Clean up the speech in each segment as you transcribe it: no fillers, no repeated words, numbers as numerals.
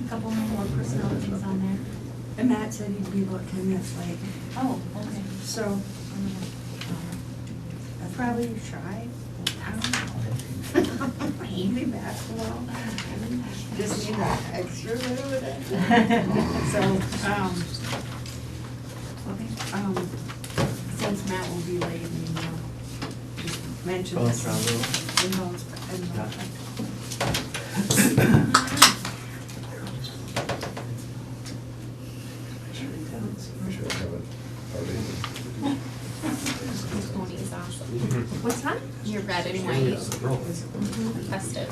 couple more personnel things on there. And Matt said he'd be about 10 minutes late. Oh, okay. So, I'll probably try. He'll be back a while. Just need that extra little bit. So, since Matt will be late, maybe I'll just mention this. Tony's awesome. What's that? Your red and white. Festive.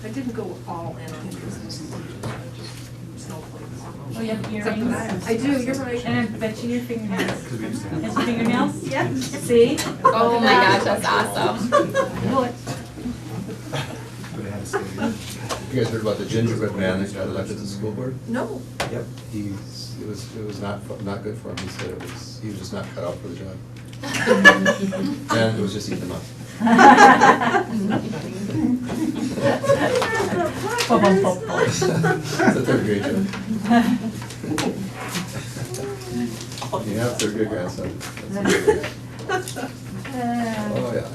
I didn't go all in on it. Oh, you have earrings? I do, you're right. And I bet you your fingernails. His fingernails? Yeah. See? Oh my gosh, that's awesome. Know it. You guys heard about the gingerbread man that got elected to the school board? No. Yep. It was not good for him. He said he was just not cut out for the job. And it was just eating him up. It's a third grade joke. Yeah, third grade grandson. Oh, yeah.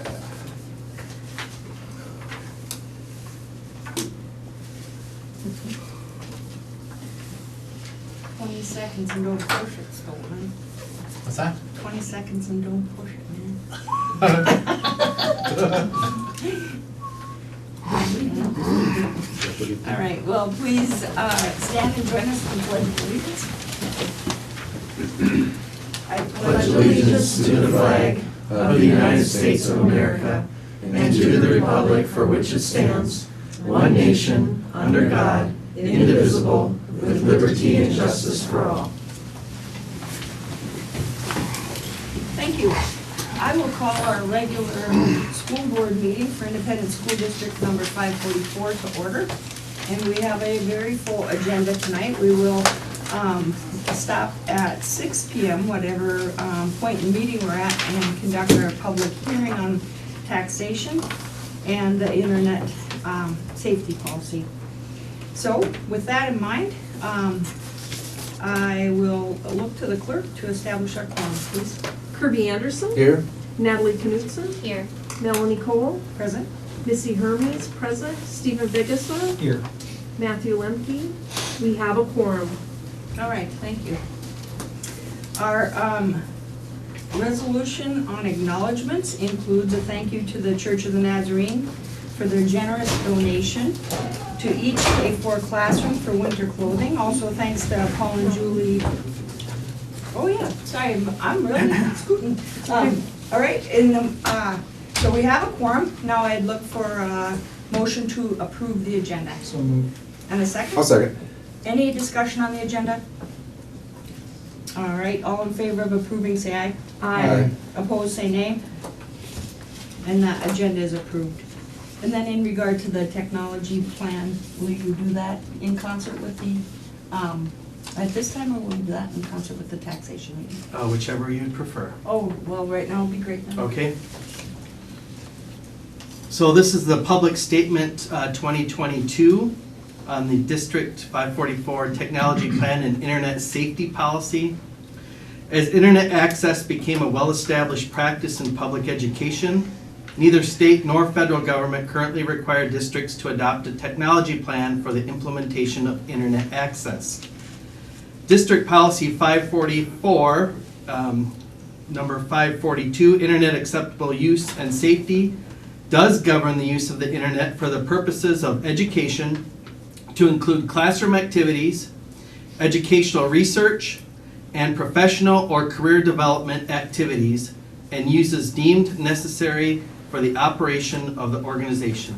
20 seconds and don't push it, Stolen. What's that? 20 seconds and don't push it, man. All right, well, please stand and join us in the Pledge of Allegiance. I pledge allegiance to the flag of the United States of America and to the republic for which it stands, one nation, under God, indivisible, with liberty and justice for all. Thank you. I will call our regular school board meeting for Independent School District number 544 to order. And we have a very full agenda tonight. We will stop at 6 p.m., whatever point in the meeting we're at, and conduct our public hearing on taxation and the internet safety policy. So with that in mind, I will look to the clerk to establish our quorum, please. Kirby Anderson. Here? Natalie Knudsen. Here. Melanie Cole. Present. Missy Hermes, present. Stephen Biggessa. Here. Matthew Lemke. We have a quorum. All right, thank you. Our resolution on acknowledgements includes a thank you to the Church of the Nazarene for their generous donation to each K-4 classroom for winter clothing. Also thanks to Paul and Julie. Oh yeah, sorry, I'm really scooting. All right, so we have a quorum. Now I'd look for a motion to approve the agenda. So moved. And a second? I'll second. Any discussion on the agenda? All right, all in favor of approving, say aye. Aye. Opposed, say nay. And that agenda is approved. And then in regard to the technology plan, will you do that in concert with the, at this time, or will you do that in concert with the taxation meeting? Whichever you'd prefer. Oh, well, right now would be great then. Okay. So this is the public statement 2022 on the District 544 Technology Plan and Internet Safety Policy. As internet access became a well-established practice in public education, neither state nor federal government currently require districts to adopt a technology plan for the implementation of internet access. District Policy 544, number 542, Internet Acceptable Use and Safety, does govern the use of the internet for the purposes of education to include classroom activities, educational research, and professional or career development activities, and uses deemed necessary for the operation of the organization.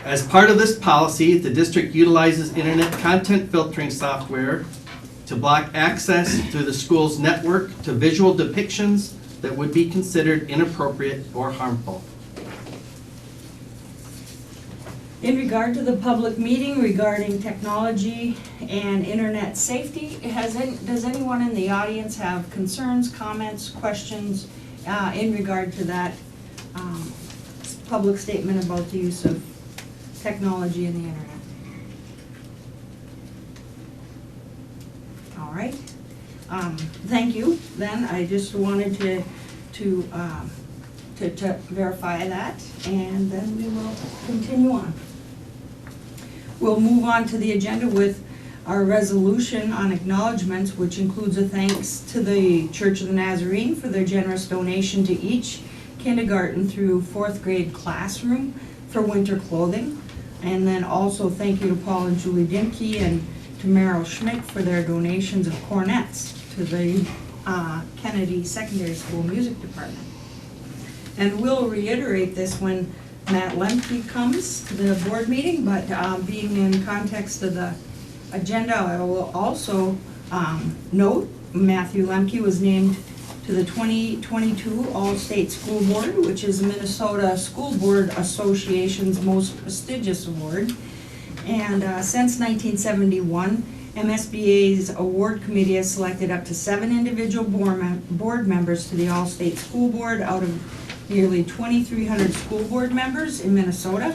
As part of this policy, the district utilizes internet content filtering software to block access through the school's network to visual depictions that would be considered inappropriate or harmful. In regard to the public meeting regarding technology and internet safety, does anyone in the audience have concerns, comments, questions in regard to that public statement about the use of technology and the internet. All right. Thank you. Then I just wanted to verify that, and then we will continue on. We'll move on to the agenda with our resolution on acknowledgements, which includes a thanks to the Church of the Nazarene for their generous donation to each kindergarten through 4th grade classroom for winter clothing. And then also thank you to Paul and Julie Dimke and to Meryl Schmidt for their donations of cornets to the Kennedy Secondary School Music Department. And we'll reiterate this when Matt Lemke comes to the board meeting, but being in context of the agenda, I will also note Matthew Lemke was named to the 2022 All-State School Board, which is Minnesota School Board Association's most prestigious award. And since 1971, MSBA's award committee has selected up to 7 individual board members to the All-State School Board out of nearly 2,300 school board members in Minnesota.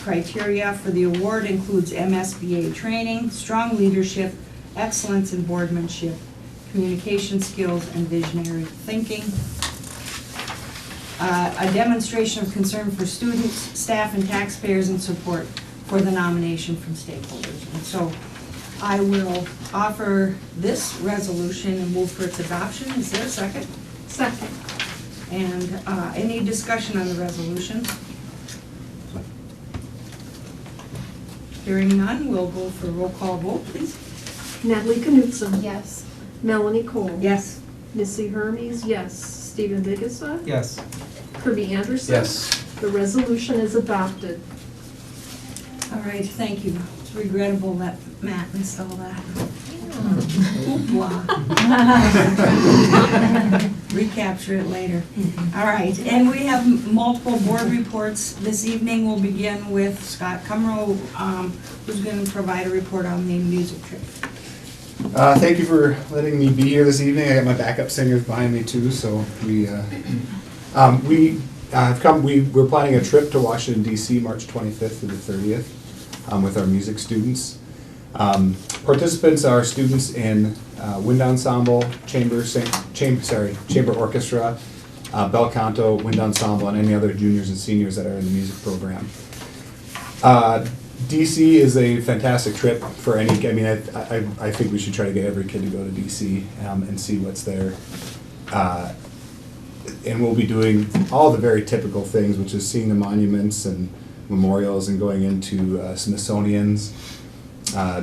Criteria for the award includes MSBA training, strong leadership, excellence in boardmanship, communication skills, and visionary thinking. A demonstration of concern for students, staff, and taxpayers, and support for the nomination from stakeholders. And so I will offer this resolution and move for its adoption. Is there a second? Second. And any discussion on the resolution? Hearing none, we'll go for a roll call vote, please. Natalie Knutson. Yes. Melanie Cole. Yes. Missy Hermes, yes. Stephen Vigasa. Yes. Kirby Anderson. Yes. The resolution is adopted. All right, thank you. It's regrettable that Matt missed all that. Hoopla. Recapture it later. All right, and we have multiple board reports. This evening we'll begin with Scott Cumrow, who's going to provide a report on the music trip. Thank you for letting me be here this evening. I got my backup singers behind me too, so we're planning a trip to Washington D.C. March 25th to the 30th with our music students. Participants are students in wind ensemble, chamber orchestra, bel canto, wind ensemble, and any other juniors and seniors that are in the music program. DC is a fantastic trip for any. I mean, I think we should try to get every kid to go to DC and see what's there. And we'll be doing all the very typical things, which is seeing the monuments and memorials and going into Smithsonian's,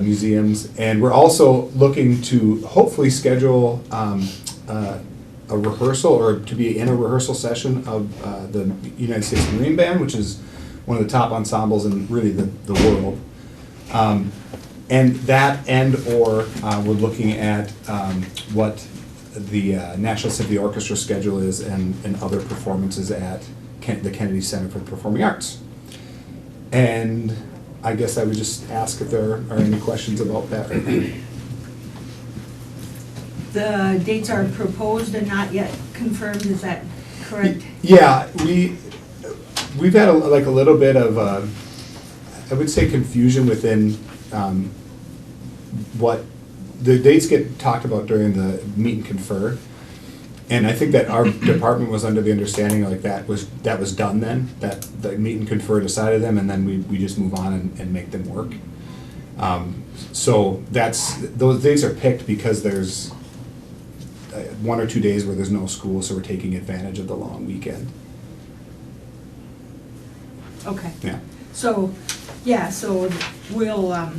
museums. And we're also looking to hopefully schedule a rehearsal, or to be in a rehearsal session of the United States Marine Band, which is one of the top ensembles in really the world. And that or we're looking at what the National Symphony Orchestra schedule is and other performances at the Kennedy Center for the Performing Arts. And I guess I would just ask if there are any questions about that right now. The dates are proposed and not yet confirmed, is that correct? Yeah, we've had a little bit of I would say confusion within what the dates get talked about during the meet and confer, and I think that our department was under the understanding like that was done then, that the meet and confer decided them, and then we just move on and make them work. So those dates are picked because there's 1 or 2 days where there's no school, so we're taking advantage of the long weekend. Okay. Yeah. So we'll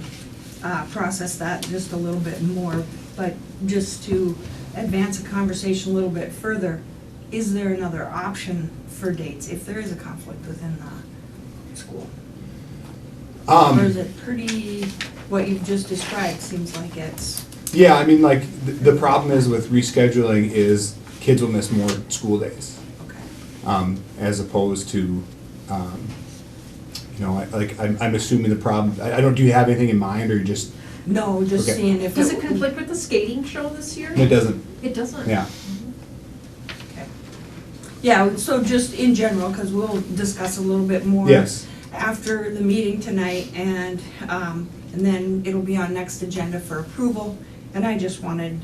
process that just a little bit more, but just to advance the conversation a little bit further, is there another option for dates if there is a conflict within the school? Or is it pretty, what you've just described seems like it's... Yeah, I mean, like, the problem is with rescheduling is kids will miss more school days. Okay. As opposed to, I'm assuming the problem, I don't, do you have anything in mind, or you just? No, just Okay. seeing if Does it conflict with the skating show this year? It doesn't, It doesn't? yeah. Okay. Yeah, so just in general, because we'll discuss a little bit more. Yes. after the meeting tonight, and then it'll be on next agenda for approval. And I just wanted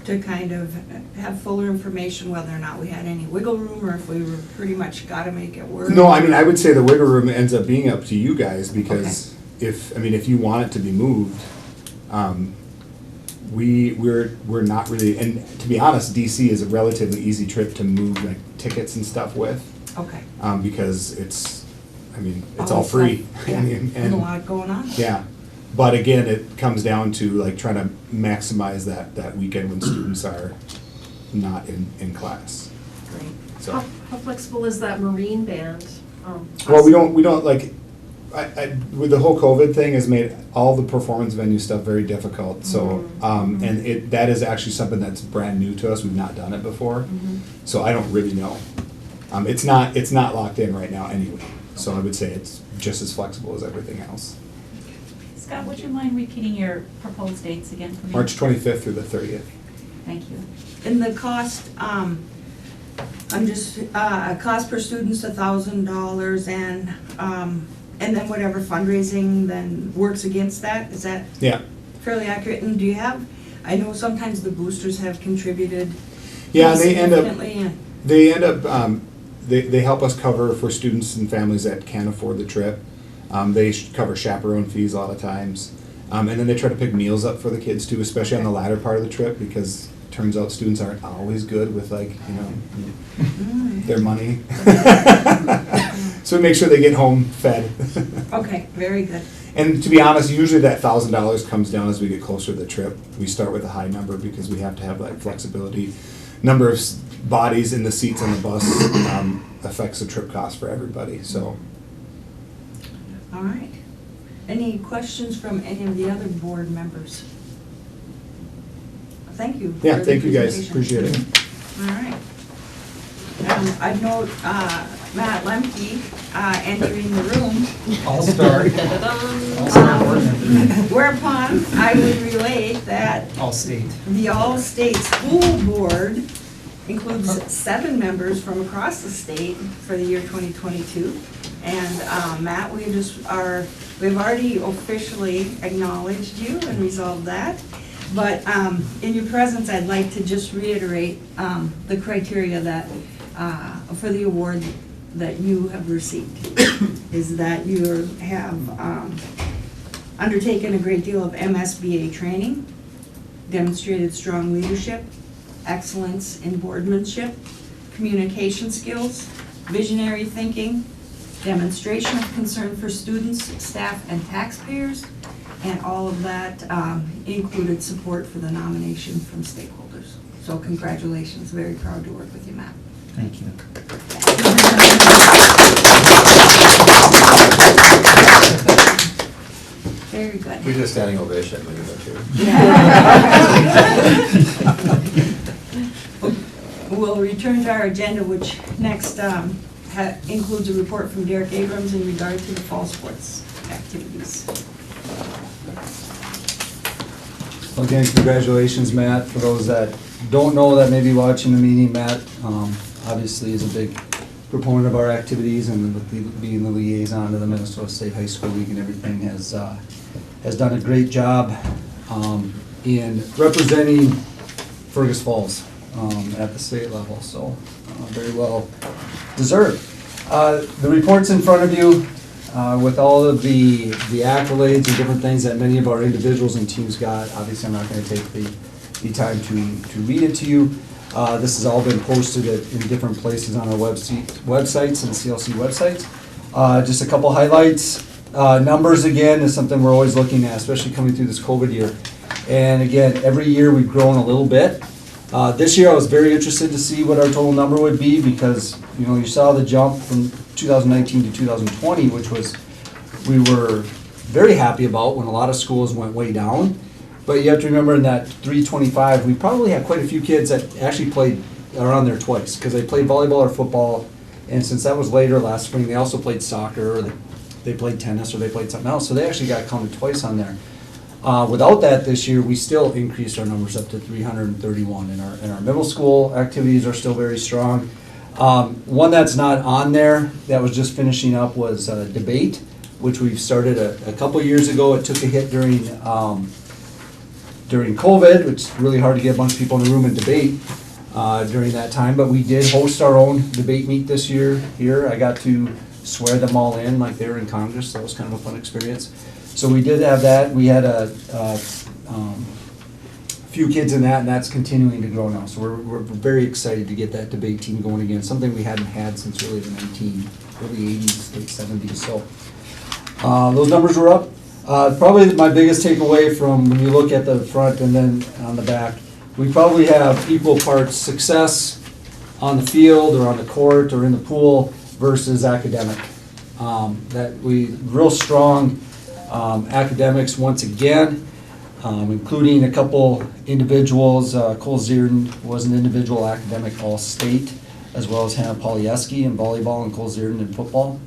to kind of have fuller information whether or not we had any wiggle room, or if we were pretty much gotta make it work. No, I mean, I would say the wiggle room ends up being up to you guys, because if you want it to be moved, we're not really, and to be honest, DC is a relatively easy trip to move like tickets and stuff with, Okay. because it's all free. Yeah, and and a lot going on. yeah, but again, it comes down to like trying to maximize that weekend when students are not in class. Great. So, How flexible is that Marine band? well, we don't like, I with the whole COVID thing has made all the performance venue stuff very difficult. So, and that is actually something that's brand new to us. We've not done it before, so I don't really know. It's not locked in right now anyway. So I would say it's just as flexible as everything else. Scott, would you mind repeating your proposed dates again for me? March 25th through the 30th. Thank you. And the cost, I'm just, cost per student's $1,000, and then whatever fundraising then works against that, is that Yeah. fairly accurate? And do you have, I know sometimes the boosters have contributed Yeah, and they end up. significantly, and- They end up, they help us cover for students and families that can't afford the trip. They cover chaperone fees a lot of times. And then they try to pick meals up for the kids too, especially on the latter part of the trip, because it turns out students aren't always good with their money. So we make sure they get home fed. Okay, very good. And to be honest, usually that $1,000 comes down as we get closer to the trip. We start with a high number because we have to have that flexibility. Number of bodies in the seats on the bus affects the trip cost for everybody, so. All right. Any questions from any of the other board members? Thank you. Yeah, for the thank you guys, presentation. appreciate it. All right. I note Matt Lemke entering the room. All-star. Whereupon I would relate that All-state. the All-State School Board includes 7 members from across the state for the year 2022. And Matt, we've already officially acknowledged you and resolved that. But in your presence, I'd like to just reiterate the criteria that for the award that you have received is that you have undertaken a great deal of MSBA training, demonstrated strong leadership, excellence in boardmanship, communication skills, visionary thinking, demonstration of concern for students, staff, and taxpayers, and all of that included support for the nomination from stakeholders. So congratulations, very proud to work with you, Matt. Thank you. Very good. We did a standing ovation when you went here. We'll return to our agenda, which next includes a report from Derek Abrams in regard to the fall sports activities. Again, congratulations, Matt. For those that don't know that may be watching the meeting, Matt obviously is a big proponent of our activities, and with being the liaison to the Minnesota State High School League and everything has done a great job in representing Fergus Falls at the state level, so very well deserved. The report's in front of you with all of the accolades and different things that many of our individuals and teams got. Obviously, I'm not going to take the time to read it to you. This has all been posted in different places on our websites and CLC websites. Just a couple highlights. Numbers, again, is something we're always looking at, especially coming through this COVID year. And again, every year we've grown a little bit. This year I was very interested to see what our total number would be, because you saw the jump from 2019 to 2020, which we were very happy about when a lot of schools went way down. But you have to remember, in that 325, we probably had quite a few kids that actually played around there twice, because they played volleyball or football, and since that was later last spring, they also played soccer, or they played tennis, or they played something else, so they actually got counted twice on there. Without that, this year, we still increased our numbers up to 331, and our middle school activities are still very strong. One that's not on there, that was just finishing up, was debate. which we've started a couple years ago. It took a hit during COVID, which is really hard to get a bunch of people in a room and debate during that time, but we did host our own debate meet this year here. I got to swear them all in like they were in Congress, so that was kind of a fun experience. So we did have that. We had a few kids in that, and that's continuing to grow now. So we're very excited to get that debate team going again, something we hadn't had since really the early 80s, late 70s. So those numbers were up. Probably my biggest takeaway from when you look at the front and then on the back, we probably have equal parts success on the field or on the court or in the pool versus academic. That we real strong academics once again, including a couple individuals. Cole Zierden was an individual academic all-state, as well as Hannah Polieski in volleyball and Cole Zierden in football.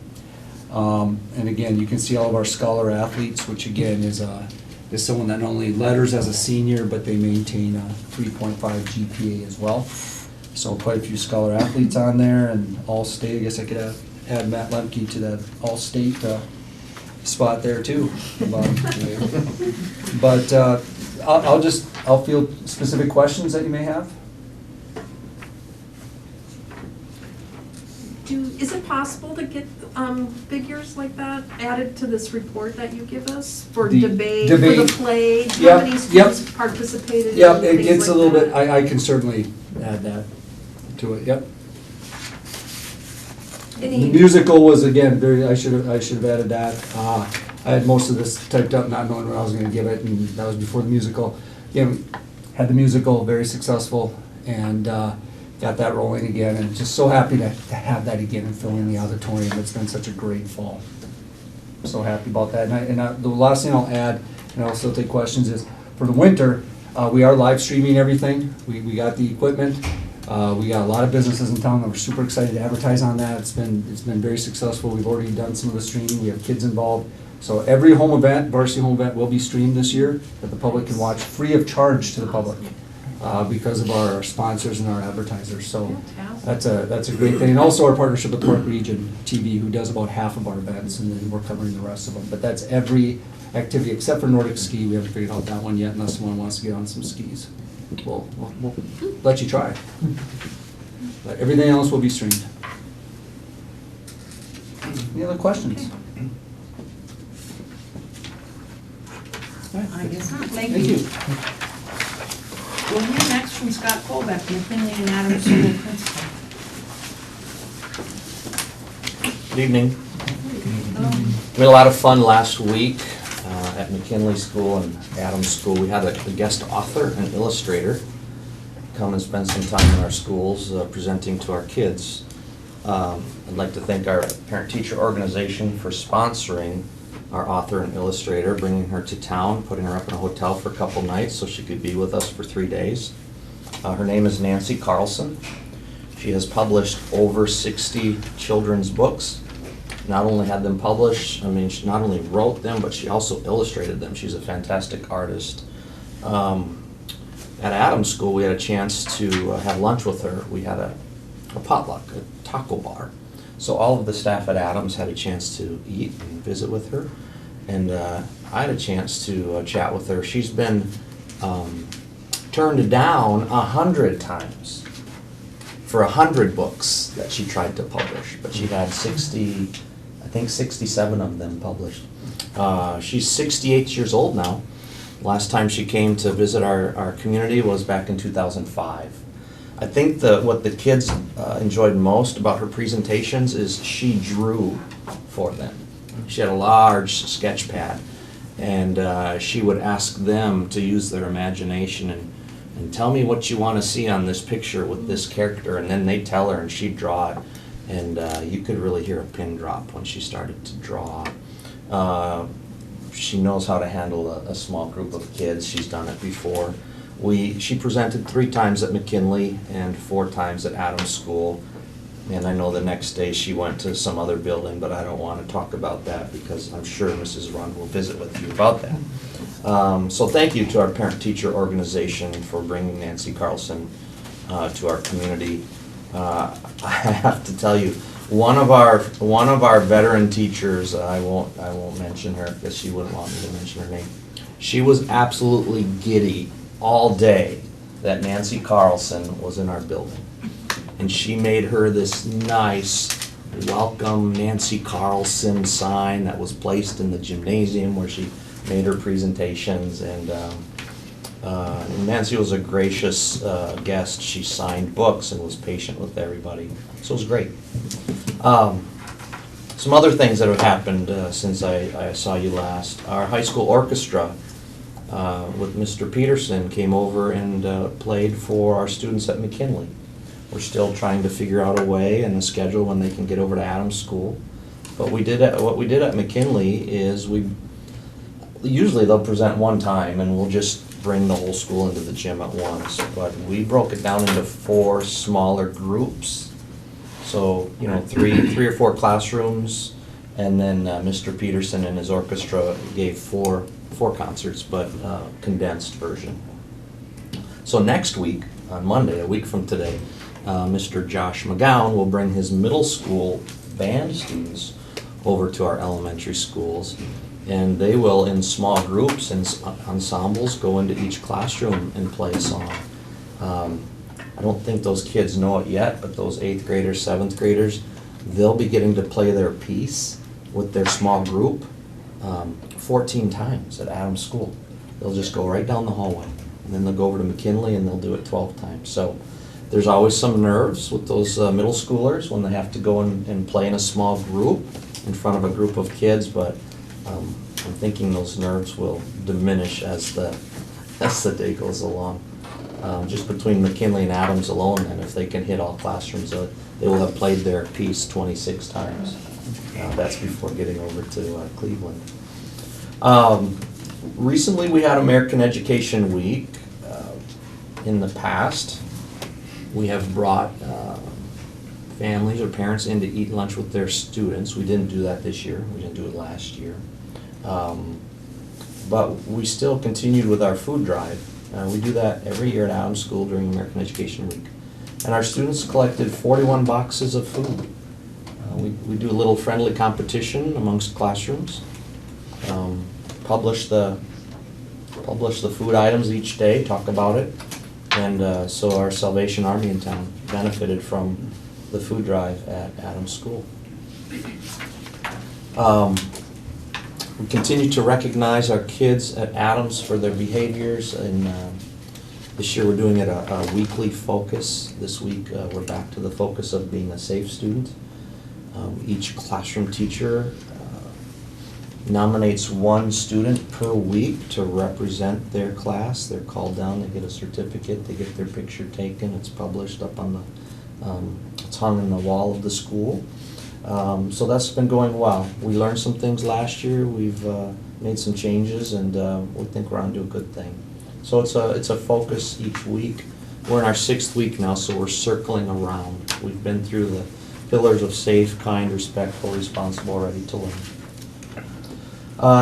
And again, you can see all of our scholar athletes, which again is someone that not only letters as a senior, but they maintain a 3.5 GPA as well. So quite a few scholar athletes on there, and all-state. I guess I could add Matt Lemke to that all-state spot there too. But I'll field specific questions that you may have. Is it possible to get figures like that added to this report that you give us for The debate, debate. for the play? Yep, How many yep. students participated? Yep, in it things gets a like little bit, that? I can certainly add that to it, yep. The Any, musical was, again, I should have added that. I had most of this typed up, not knowing what I was gonna give it, and that was before the musical. Again, had the musical, very successful, and got that rolling again, and just so happy to have that again and fill in the auditorium. It's been such a great fall. So happy about that. And the last thing I'll add, and I'll still take questions, is for the winter, we are live streaming everything. We got the equipment. We got a lot of businesses in town that we're super excited to advertise on that. It's been very successful. We've already done some of the streaming. We have kids involved. So every home event, varsity home event, will be streamed this year that the public can watch free of charge to the public because of our sponsors and our advertisers. So that's a great thing. And also our partnership with Park Region TV, who does about half of our events, and then we're covering the rest of them. But that's every activity except for Nordic ski. We haven't figured out that one yet, unless someone wants to get on some skis. We'll let you try. But everything else will be streamed. Any other questions? I guess not. Thank you. We'll hear next from Scott Colbeck, McKinley and Adams School Principal. Good evening. We had a lot of fun last week at McKinley School and Adams School. We had a guest author and illustrator come and spend some time in our schools presenting to our kids. I'd like to thank our parent-teacher organization for sponsoring our author and illustrator, bringing her to town, putting her up in a hotel for a couple nights so she could be with us for 3 days. Her name is Nancy Carlson. She has published over 60 children's books. Not only had them published, she not only wrote them, but she also illustrated them. She's a fantastic artist. At Adams School, we had a chance to have lunch with her. We had a potluck, a taco bar. So all of the staff at Adams had a chance to eat and visit with her. And I had a chance to chat with her. She's been turned down 100 times for 100 books that she tried to publish. But she had 67 of them published. She's 68 years old now. Last time she came to visit our community was back in 2005. I think what the kids enjoyed most about her presentations is she drew for them. She had a large sketch pad, and she would ask them to use their imagination and tell me what you want to see on this picture with this character, and then they'd tell her and she'd draw it, and you could really hear a pin drop when she started to draw. She knows how to handle a small group of kids. She's done it before. She presented 3 times at McKinley and 4 times at Adams School. And I know the next day she went to some other building, but I don't want to talk about that because I'm sure Mrs. Rund will visit with you about that. So thank you to our parent-teacher organization for bringing Nancy Carlson to our community. I have to tell you, One of our veteran teachers, I won't mention her because she wouldn't want me to mention her name. She was absolutely giddy all day that Nancy Carlson was in our building. And she made her this nice welcome Nancy Carlson sign that was placed in the gymnasium where she made her presentations. And Nancy was a gracious guest. She signed books and was patient with everybody. So it was great. Some other things that have happened since I saw you last. Our high school orchestra with Mr. Peterson came over and played for our students at McKinley. We're still trying to figure out a way and a schedule when they can get over to Adams School. But what we did at McKinley is usually they'll present one time and we'll just bring the whole school into the gym at once. But we broke it down into 4 smaller groups. So, you know, three or 4 classrooms, and then Mr. Peterson and his orchestra gave four concerts, but condensed version. So next week, on Monday, a week from today, Mr. Josh McGowan will bring his middle school band students over to our elementary schools, and they will, in small groups and ensembles, go into each classroom and play a song. I don't think those kids know it yet, but those 8th graders, 7th graders, they'll be getting to play their piece with their small group 14 times at Adams School. They'll just go right down the hallway, and then they'll go over to McKinley and they'll do it 12 times. So there's always some nerves with those middle schoolers when they have to go and play in a small group in front of a group of kids, but I'm thinking those nerves will diminish as the day goes along. Just between McKinley and Adams alone, and if they can hit all classrooms, they will have played their piece 26 times. That's before getting over to Cleveland. Recently we had American Education Week. In the past, we have brought families or parents in to eat lunch with their students. We didn't do that this year. We didn't do it last year. But we still continued with our food drive. We do that every year at Adams School during American Education Week. And our students collected 41 boxes of food. We do a little friendly competition amongst classrooms. Publish the food items each day, talk about it. And so our Salvation Army in town benefited from the food drive at Adams School. We continue to recognize our kids at Adams for their behaviors, and this year we're doing it a weekly focus. This week we're back to the focus of being a safe student. Each classroom teacher nominates 1 student per week to represent their class. They're called down, they get a certificate, they get their picture taken, it's published up on it's hung in the wall of the school. So that's been going well. We learned some things last year, we've made some changes, and we think we're on to a good thing. So it's a focus each week. We're in our 6th week now, so we're circling around. We've been through the pillars of safe, kind, respectful, responsible, ready to learn.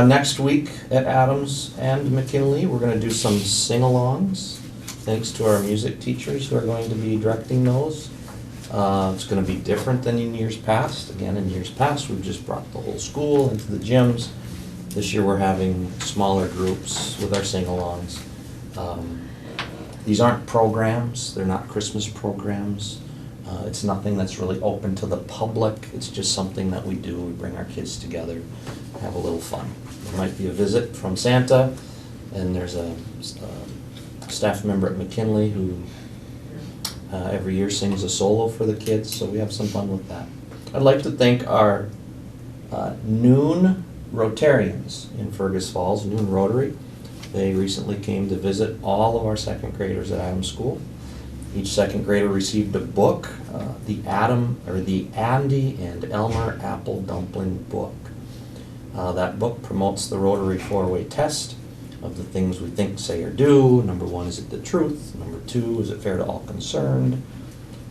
Next week at Adams and McKinley, we're going to do some sing-alongs, thanks to our music teachers who are going to be directing those. It's going to be different than in years past. Again, in years past, we've just brought the whole school into the gyms. This year we're having smaller groups with our sing-alongs. These aren't programs, they're not Christmas programs. It's nothing that's really open to the public. It's just something that we do. We bring our kids together, have a little fun. There might be a visit from Santa, and there's a staff member at McKinley who every year sings a solo for the kids, so we have some fun with that. I'd like to thank our noon Rotarians in Fergus Falls, Noon Rotary. They recently came to visit all of our 2nd graders at Adams School. Each 2nd grader received a book, the Andy and Elmer Apple Dumpling book. That book promotes the Rotary 4-way test of the things we think, say, or do. Number 1, is it the truth? Number 2, is it fair to all concerned?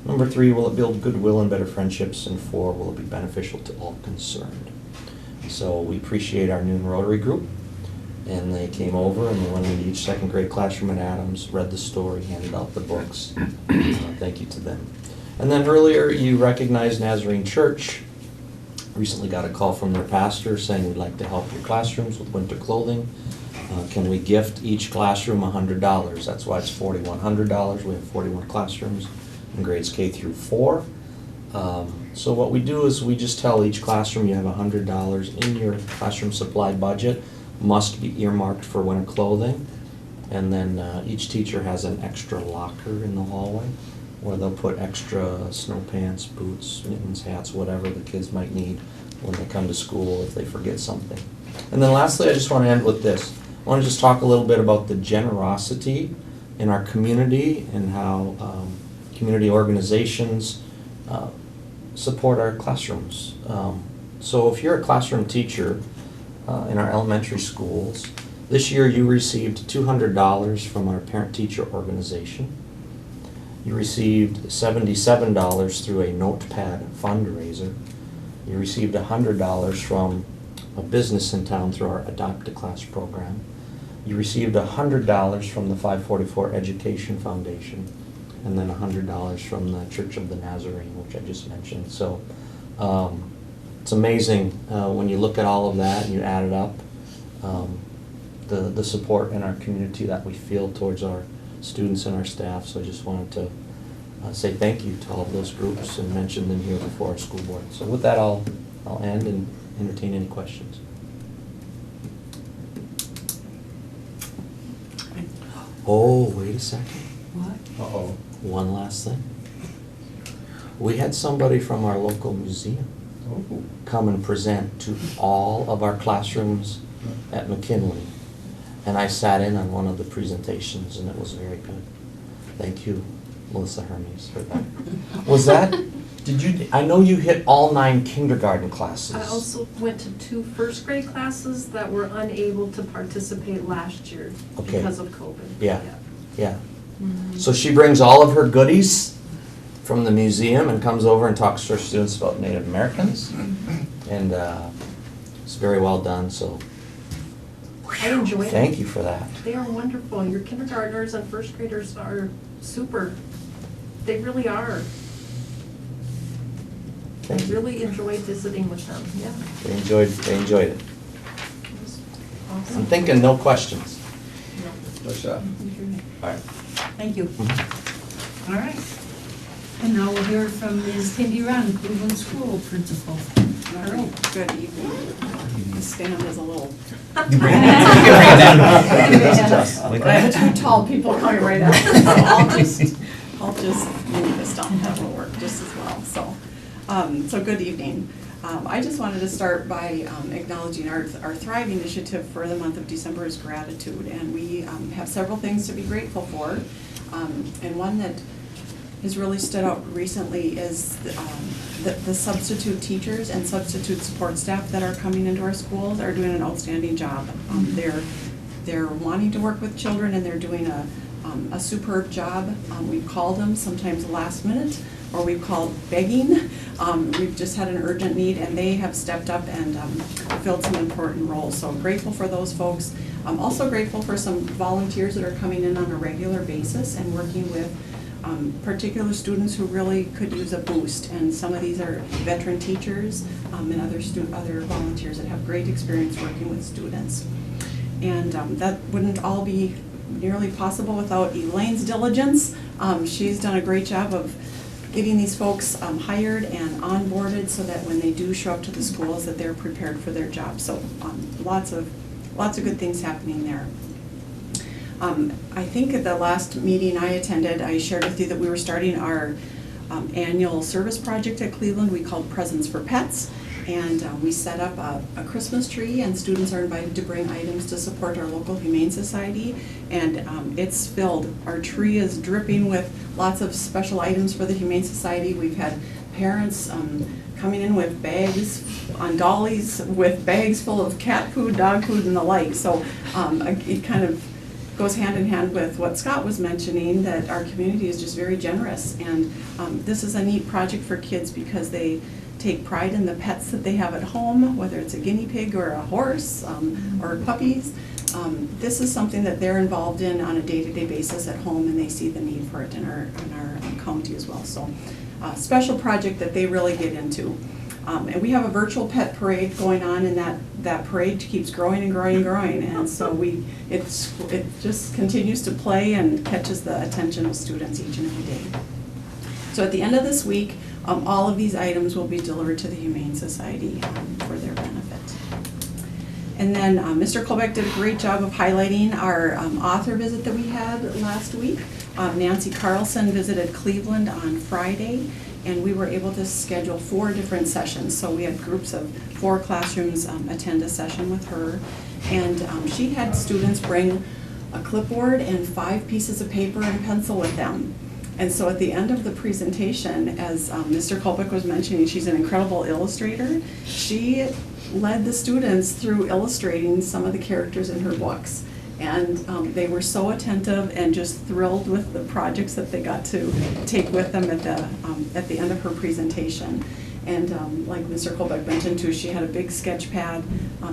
Number 3, will it build goodwill and better friendships? And 4, will it be beneficial to all concerned? So we appreciate our Noon Rotary group. And they came over and they went into each 2nd grade classroom at Adams, read the story, handed out the books. Thank you to them. And then earlier, you recognized Nazarene Church. Recently got a call from their pastor saying, we'd like to help your classrooms with winter clothing. Can we gift each classroom $100? That's why it's $4,100. We have 41 classrooms in grades K through 4. So what we do is we just tell each classroom you have $100 in your classroom supply budget, must be earmarked for winter clothing. And then each teacher has an extra locker in the hallway where they'll put extra snow pants, boots, mittens, hats, whatever the kids might need when they come to school if they forget something. And then lastly, I just want to end with this. I want to just talk a little bit about the generosity in our community and how community organizations support our classrooms. So if you're a classroom teacher in our elementary schools, this year you received $200 from our parent-teacher organization. You received $77 through a notepad fundraiser. You received $100 from a business in town through our Adopt a Class program. You received $100 from the 544 Education Foundation, and then $100 from the Church of the Nazarene, which I just mentioned. So it's amazing when you look at all of that and you add it up, the support in our community that we feel towards our students and our staff. So I just wanted to say thank you to all of those groups and mention them here before our school board. So with that, I'll end and entertain any questions. Oh, wait a second. What? Uh-oh. One last thing. We had somebody from our local museum Oh. come and present to all of our classrooms at McKinley. And I sat in on one of the presentations and it was very good. Thank you, Melissa Hermes, for that. Was that, did you, I know you hit all 9 kindergarten classes. I also went to 2 first grade classes that were unable to participate last year Okay. because of COVID. Yeah. Yeah. So she brings all of her goodies from the museum and comes over and talks to her students about Native Americans. And it's very well done, so I enjoyed it. thank you for that. They are wonderful. Your kindergartners and first graders are super. They really are. I Thank you. really enjoyed visiting with them, yeah. They enjoyed it. It was I'm awesome. thinking no questions. No shot. All right. Thank you. All right. And now we'll hear from Ms. Cindy Run, Cleveland School Principal. All right, good evening. The stand is a little. I have 2 tall people coming right up, so I'll just move this down, that will work just as well, so. So good evening. I just wanted to start by acknowledging our Thrive initiative for the month of December is gratitude, and we have several things to be grateful for. And one that has really stood out recently is the substitute teachers and substitute support staff that are coming into our schools are doing an outstanding job. They're wanting to work with children and they're doing a superb job. We've called them sometimes last minute, or we've called begging. We've just had an urgent need and they have stepped up and filled some important roles. So I'm grateful for those folks. I'm also grateful for some volunteers that are coming in on a regular basis and working with particular students who really could use a boost. And some of these are veteran teachers and other volunteers that have great experience working with students. And that wouldn't all be nearly possible without Elaine's diligence. She's done a great job of getting these folks hired and onboarded so that when they do show up to the schools that they're prepared for their job. So lots of good things happening there. I think at the last meeting I attended, I shared with you that we were starting our annual service project at Cleveland we called Presents for Pets. And we set up a Christmas tree and students are invited to bring items to support our local Humane Society. And it's filled. Our tree is dripping with lots of special items for the Humane Society. We've had parents coming in with bags on dollies with bags full of cat food, dog food, and the like. So it kind of goes hand in hand with what Scott was mentioning, that our community is just very generous. And this is a neat project for kids because they take pride in the pets that they have at home, whether it's a guinea pig or a horse or puppies. This is something that they're involved in on a day-to-day basis at home, and they see the need for it in our county as well. So special project that they really get into. And we have a virtual pet parade going on, and that parade keeps growing and growing and growing. And so it just continues to play and catches the attention of students each and every day. So at the end of this week, all of these items will be delivered to the Humane Society for their benefit. And then Mr. Colbeck did a great job of highlighting our author visit that we had last week. Nancy Carlson visited Cleveland on Friday, and we were able to schedule 4 different sessions. So we had groups of 4 classrooms attend a session with her. And she had students bring a clipboard and 5 pieces of paper and pencil with them. And so at the end of the presentation, as Mr. Colbeck was mentioning, she's an incredible illustrator. She led the students through illustrating some of the characters in her books. And they were so attentive and just thrilled with the projects that they got to take with them at the end of her presentation. And like Mr. Colbeck mentioned too, she had a big sketch pad.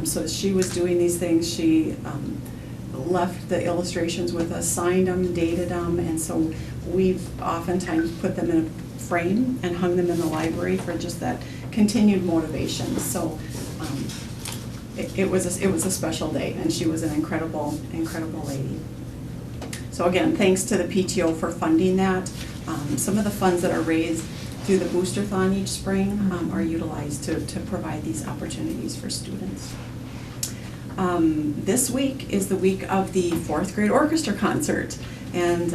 So as she was doing these things, she left the illustrations with us, signed them, dated them, and so we've oftentimes put them in a frame and hung them in the library for just that continued motivation. So it was a special day, and she was an incredible lady. So again, thanks to the PTO for funding that. Some of the funds that are raised through the Boosterthon each spring are utilized to provide these opportunities for students. This week is the week of the 4th grade orchestra concert. And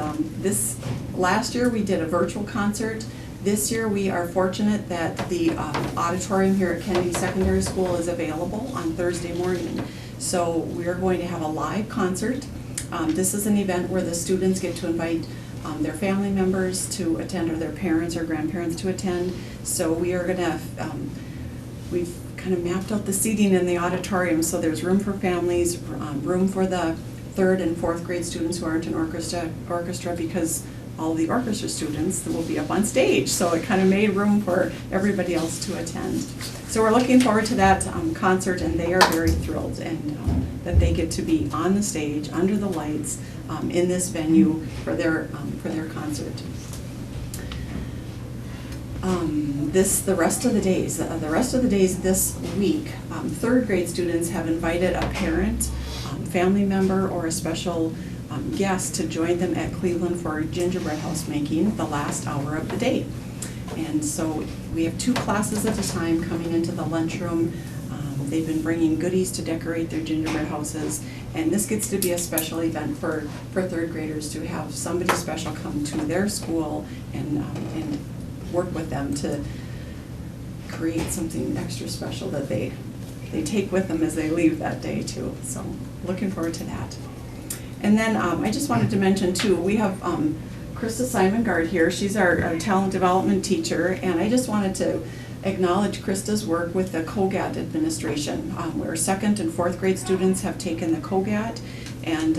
last year we did a virtual concert. This year we are fortunate that the auditorium here at Kennedy Secondary School is available on Thursday morning. So we're going to have a live concert. This is an event where the students get to invite their family members to attend, or their parents or grandparents to attend. So we are going to, we've kind of mapped out the seating in the auditorium, so there's room for families, room for the 3rd and 4th grade students who aren't in orchestra, because all the orchestra students will be up on stage, so it kind of made room for everybody else to attend. So we're looking forward to that concert, and they are very thrilled and that they get to be on the stage under the lights in this venue for their concert. The rest of the days this week, 3rd grade students have invited a parent, family member, or a special guest to join them at Cleveland for gingerbread house making the last hour of the day. And so we have 2 classes at a time coming into the lunchroom. They've been bringing goodies to decorate their gingerbread houses, and this gets to be a special event for 3rd graders to have somebody special come to their school and work with them to create something extra special that they take with them as they leave that day too. So looking forward to that. And then I just wanted to mention too, we have Krista Simongard here. She's our talent development teacher, and I just wanted to acknowledge Krista's work with the COGAT administration, where 2nd and 4th grade students have taken the COGAT, and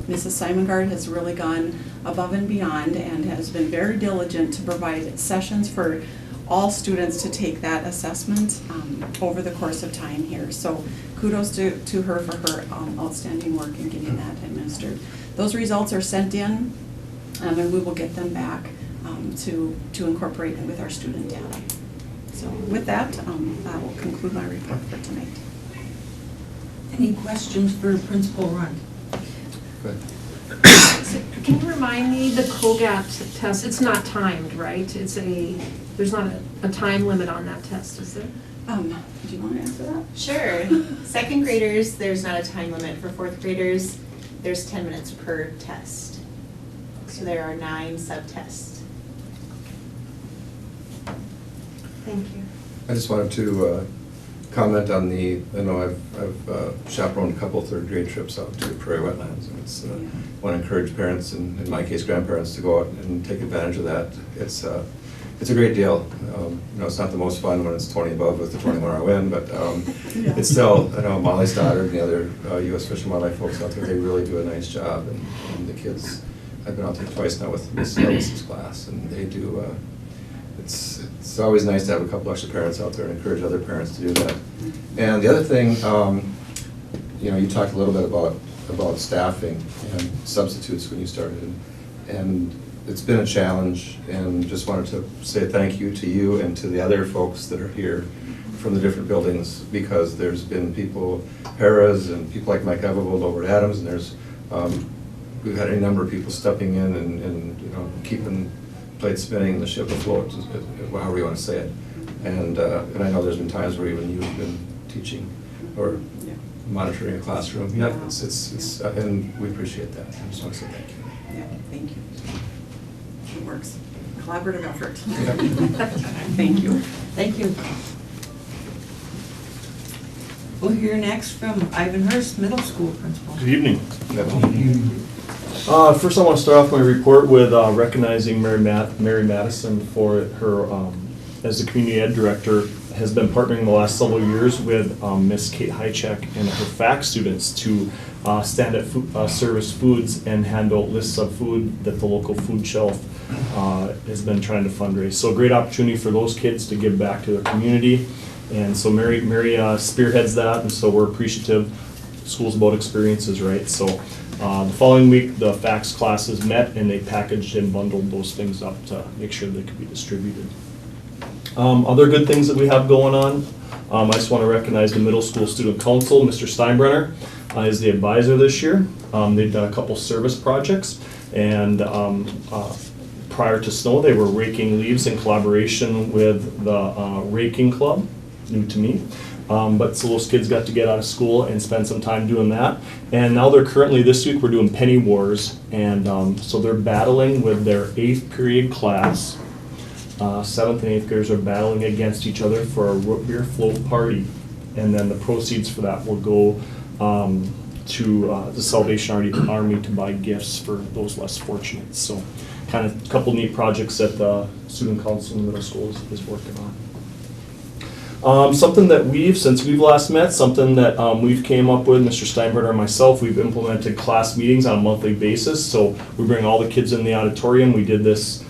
Mrs. Simongard has really gone above and beyond and has been very diligent to provide sessions for all students to take that assessment over the course of time here. So kudos to her for her outstanding work in getting that administered. Those results are sent in, and we will get them back to incorporate with our student data. So with that, I will conclude my report for tonight. Any questions for Principal Rund? Good. So can you remind me, the COGAT test, it's not timed, right? There's not a time limit on that test, is there? Do you want to answer that? Sure. 2nd graders, there's not a time limit. For 4th graders, there's 10 minutes per test. So there are 9 sub-tests. Thank you. I just wanted to comment on I know I've chaperoned a couple 3rd grade trips out to Prairie Wetlands, and it's want to encourage parents, and in my case grandparents, to go out and take advantage of that. It's a great deal. It's not the most fun when it's 20 above with the 21-hour wind, but it's still, I know Molly Stoddard and the other U.S. Fish and Wildlife folks out there, they really do a nice job, and the kids, I've been out there twice now with Miss Ellis's class, and they do, it's always nice to have a couple extra parents out there and encourage other parents to do that. And the other thing, you talked a little bit about staffing and substitutes when you started, and it's been a challenge, and just wanted to say thank you to you and to the other folks that are here from the different buildings, because there's been people, paras and people like Mike Evervold over at Adams, and there's, we've had a number of people stepping in and you know, keeping plates spinning, the ship afloat, however you want to say it. And I know there's been times where even you've been teaching or monitoring a classroom. Yeah, it's and we appreciate that. I just want to say thank you. Yeah, thank you. It works. Collaborative effort. Yeah. Thank you. Thank you. We'll hear next from Ivan Hurst, middle school principal. Good evening. Yeah. First, I want to start off my report with recognizing Mary Madison for her, as the community ed director, has been partnering the last several years with Miss Kate Hychek and her FAC students to stand at service foods and handle lists of food that the local food shelf has been trying to fundraise. So a great opportunity for those kids to give back to their community. And so Mary spearheads that, and so we're appreciative. School's about experiences, right? So the following week, the FACS classes met and they packaged and bundled those things up to make sure they could be distributed. Other good things that we have going on, I just want to recognize the Middle School Student Council. Mr. Steinbrenner is the advisor this year. They've done a couple service projects, and prior to snow, they were raking leaves in collaboration with the raking club, new to me. But so those kids got to get out of school and spend some time doing that. And now they're currently, this week, we're doing penny wars. And so they're battling with their 8th period class. 7th and 8th graders are battling against each other for a root beer float party. And then the proceeds for that will go to the Salvation Army to buy gifts for those less fortunate. So kind of a couple neat projects that the Student Council in the middle school is working on. Something that since we've last met, something that we've came up with, Mr. Steinbrenner and myself, we've implemented class meetings on a monthly basis. So we bring all the kids in the auditorium. We did this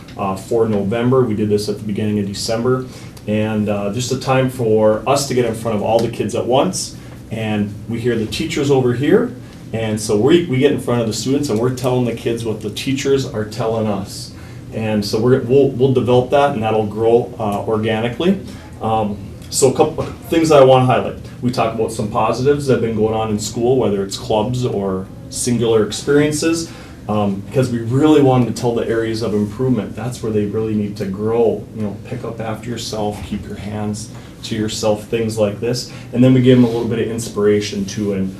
for November. We did this at the beginning of December. And just a time for us to get in front of all the kids at once. And we hear the teachers over here. And so we get in front of the students and we're telling the kids what the teachers are telling us. And so we'll develop that, and that'll grow organically. So a couple of things that I want to highlight. We talk about some positives that have been going on in school, whether it's clubs or singular experiences, because we really wanted to tell the areas of improvement. That's where they really need to grow. You know, pick up after yourself, keep your hands to yourself, things like this. And then we give them a little bit of inspiration too, and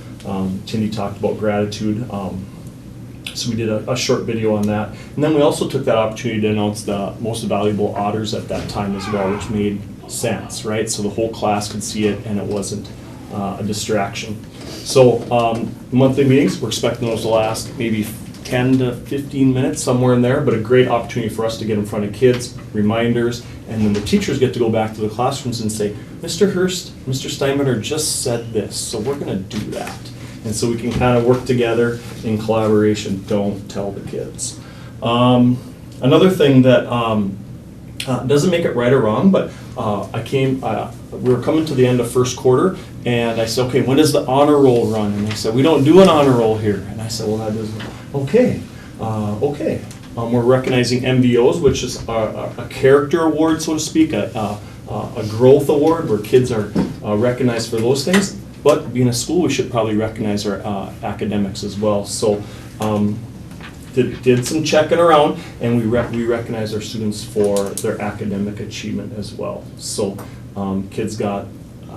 Tindy talked about gratitude. So we did a short video on that. And then we also took that opportunity to announce the most valuable otters at that time as well, which made sense, right? So the whole class could see it and it wasn't a distraction. So monthly meetings, we're expecting those to last maybe 10 to 15 minutes, somewhere in there, but a great opportunity for us to get in front of kids, reminders, and then the teachers get to go back to the classrooms and say, Mr. Hurst, Mr. Steinbrenner just said this, so we're gonna do that. And so we can kind of work together in collaboration. Don't tell the kids. Another thing that doesn't make it right or wrong, but we were coming to the end of first quarter, and I said, okay, when does the honor roll run? And they said, we don't do an honor roll here. And I said, well, that doesn't, okay. We're recognizing MVOs, which is a character award, so to speak, a growth award where kids are recognized for those things. But being a school, we should probably recognize our academics as well. So did some checking around, and we recognize our students for their academic achievement as well. So kids got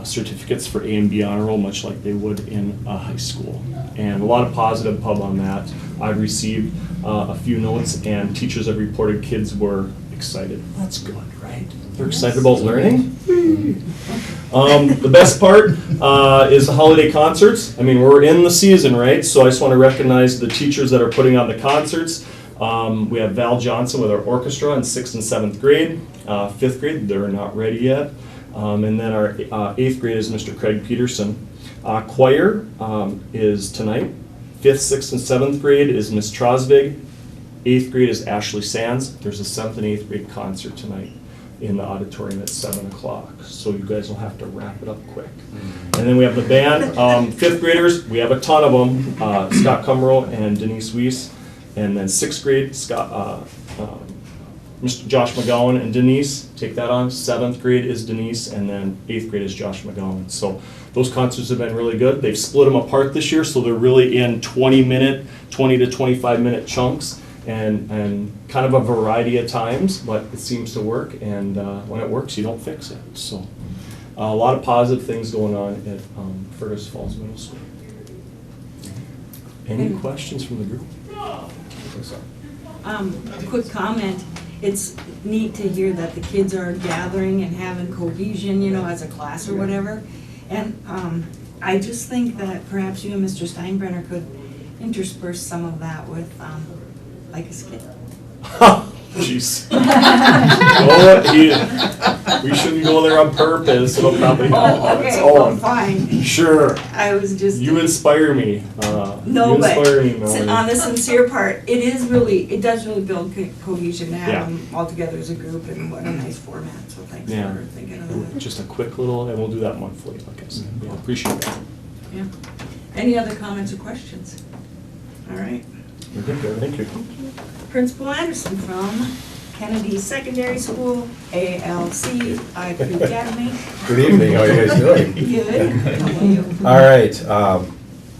certificates for A and B honor roll, much like they would in high school. And a lot of positive pub on that. I've received a few notes, and teachers have reported kids were excited. That's good, right? They're excited about learning. The best part is the holiday concerts. I mean, we're in the season, right? So I just want to recognize the teachers that are putting on the concerts. We have Val Johnson with our orchestra in 6th and 7th grade. 5th grade, they're not ready yet. And then our 8th grade is Mr. Craig Peterson. Choir is tonight. 5th, 6th, and 7th grade is Miss Trosbake. 8th grade is Ashley Sands. There's a 7th and 8th grade concert tonight in the auditorium at 7 o'clock. So you guys will have to wrap it up quick. And then we have the band. 5th graders, we have a ton of them. Scott Cumro and Denise Weiss. And then 6th grade, Mr. Josh McGowan and Denise take that on. 7th grade is Denise, and then 8th grade is Josh McGowan. So those concerts have been really good. They've split them apart this year, so they're really in 20 to 25 minute chunks, and kind of a variety of times, but it seems to work, and when it works, you don't fix it. So a lot of positive things going on at Fergus Falls Middle School. Any questions from the group? Quick comment, it's neat to hear that the kids are gathering and having cohesion, you know, as a class or whatever. And I just think that perhaps you and Mr. Steinbrenner could intersperse some of that with like a skit. Jeez. We shouldn't go there on purpose. It'll probably help on its Okay, well, own. fine. Sure. I was just. You inspire me. No, you but inspire me, Melanie. on the sincere part, it does really build cohesion to have Yeah. them all together as a group, and what a nice format, so thanks Yeah. for thinking of that. Just a quick little, and we'll do that monthly, like I said. Yeah, appreciate that. Yeah. Any other comments or questions? All right. Thank you. Principal Anderson from Kennedy Secondary School, ALC, IQ Academy. Good evening, how are you guys doing? Good. How are you? All right,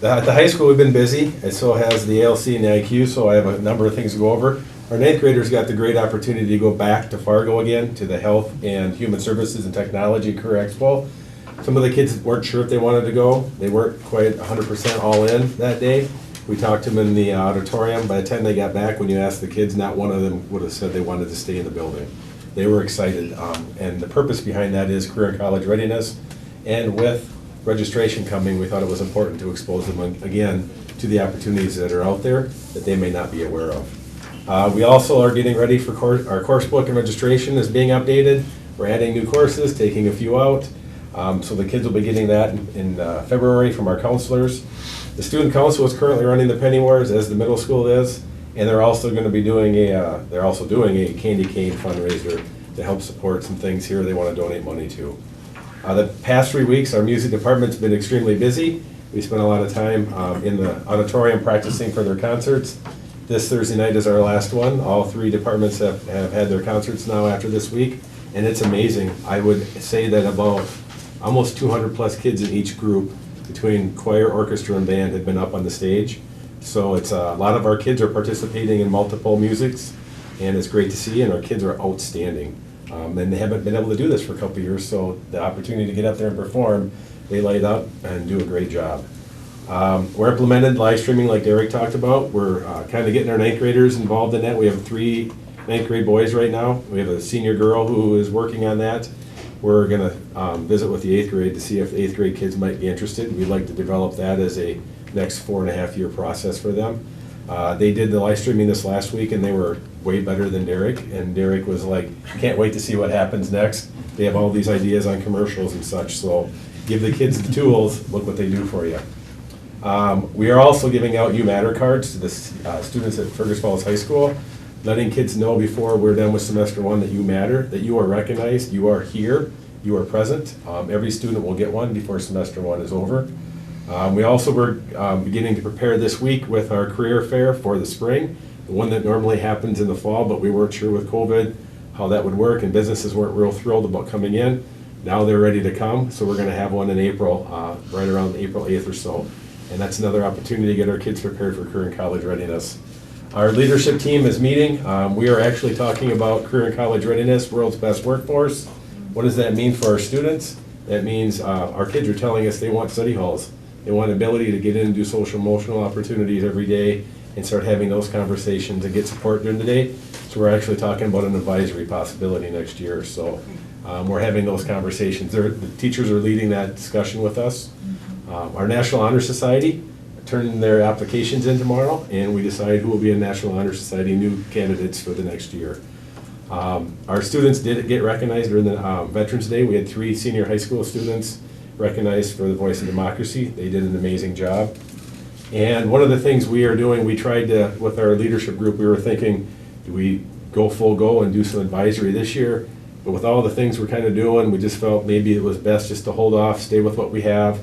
at the high school, we've been busy, and so has the ALC and the IQ, so I have a number of things to go over. Our 9th graders got the great opportunity to go back to Fargo again, to the Health and Human Services and Technology Career Expo. Some of the kids weren't sure if they wanted to go. They weren't quite 100% all in that day. We talked to them in the auditorium. By the time they got back, when you asked the kids, not one of them would have said they wanted to stay in the building. They were excited, and the purpose behind that is career and college readiness. And with registration coming, we thought it was important to expose them again to the opportunities that are out there that they may not be aware of. We also are getting ready for our course book, and registration is being updated. We're adding new courses, taking a few out. So the kids will be getting that in February from our counselors. The student council is currently running the penny wars, as the middle school is, and they're also going to be doing a candy cane fundraiser to help support some things here they want to donate money to. The past 3 weeks, our music department's been extremely busy. We spent a lot of time in the auditorium practicing for their concerts. This Thursday night is our last one. All 3 departments have had their concerts now after this week, and it's amazing. I would say that about almost 200 plus kids in each group, between choir, orchestra, and band, had been up on the stage. So it's a lot of our kids are participating in multiple musics, and it's great to see, and our kids are outstanding. And they haven't been able to do this for a couple of years, so the opportunity to get up there and perform, they light up and do a great job. We're implemented live streaming like Derek talked about. We're kind of getting our 9th graders involved in that. We have 3 9th grade boys right now. We have a senior girl who is working on that. We're going to visit with the 8th grade to see if 8th grade kids might be interested. We'd like to develop that as a next 4.5-year process for them. They did the live streaming this last week, and they were way better than Derek. And Derek was like, can't wait to see what happens next. They have all these ideas on commercials and such, so give the kids the tools, look what they do for you. We are also giving out You Matter cards to the students at Fergus Falls High School, letting kids know before we're done with semester 1 that you matter, that you are recognized, you are here, you are present. Every student will get one before semester 1 is over. We also were beginning to prepare this week with our career fair for the spring, the one that normally happens in the fall, but we weren't sure with COVID how that would work, and businesses weren't real thrilled about coming in. Now they're ready to come, so we're going to have one in April, right around April 8th or so. And that's another opportunity to get our kids prepared for career and college readiness. Our leadership team is meeting. We are actually talking about career and college readiness, world's best workforce. What does that mean for our students? That means our kids are telling us they want study halls. They want ability to get in and do social emotional opportunities every day and start having those conversations and get support during the day. So we're actually talking about an advisory possibility next year. So we're having those conversations. The teachers are leading that discussion with us. Our National Honor Society turned their applications in tomorrow, and we decide who will be in National Honor Society new candidates for the next year. Our students did get recognized during the Veterans Day. We had 3 senior high school students recognized for the Voice of Democracy. They did an amazing job. And one of the things we are doing, we tried to, with our leadership group, we were thinking, do we go full go and do some advisory this year? But with all the things we're kind of doing, we just felt maybe it was best just to hold off, stay with what we have.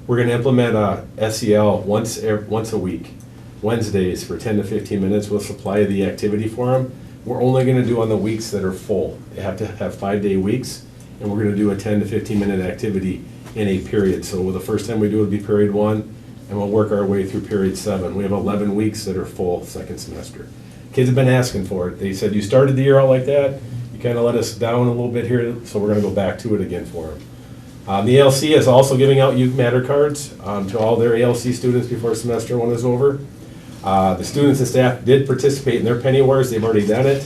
We're going to implement a SEL once a week. Wednesdays for 10 to 15 minutes. We'll supply the activity for them. We're only gonna do on the weeks that are full. They have to have 5-day weeks, and we're gonna do a 10 to 15 minute activity in a period. So the first time we do it will be period 1, and we'll work our way through period 7. We have 11 weeks that are full second semester. Kids have been asking for it. They said, you started the year out like that, you kind of let us down a little bit here, so we're gonna go back to it again for them. The ALC is also giving out Youth Matter cards to all their ALC students before semester 1 is over. The students and staff did participate in their penny wars. They've already done it.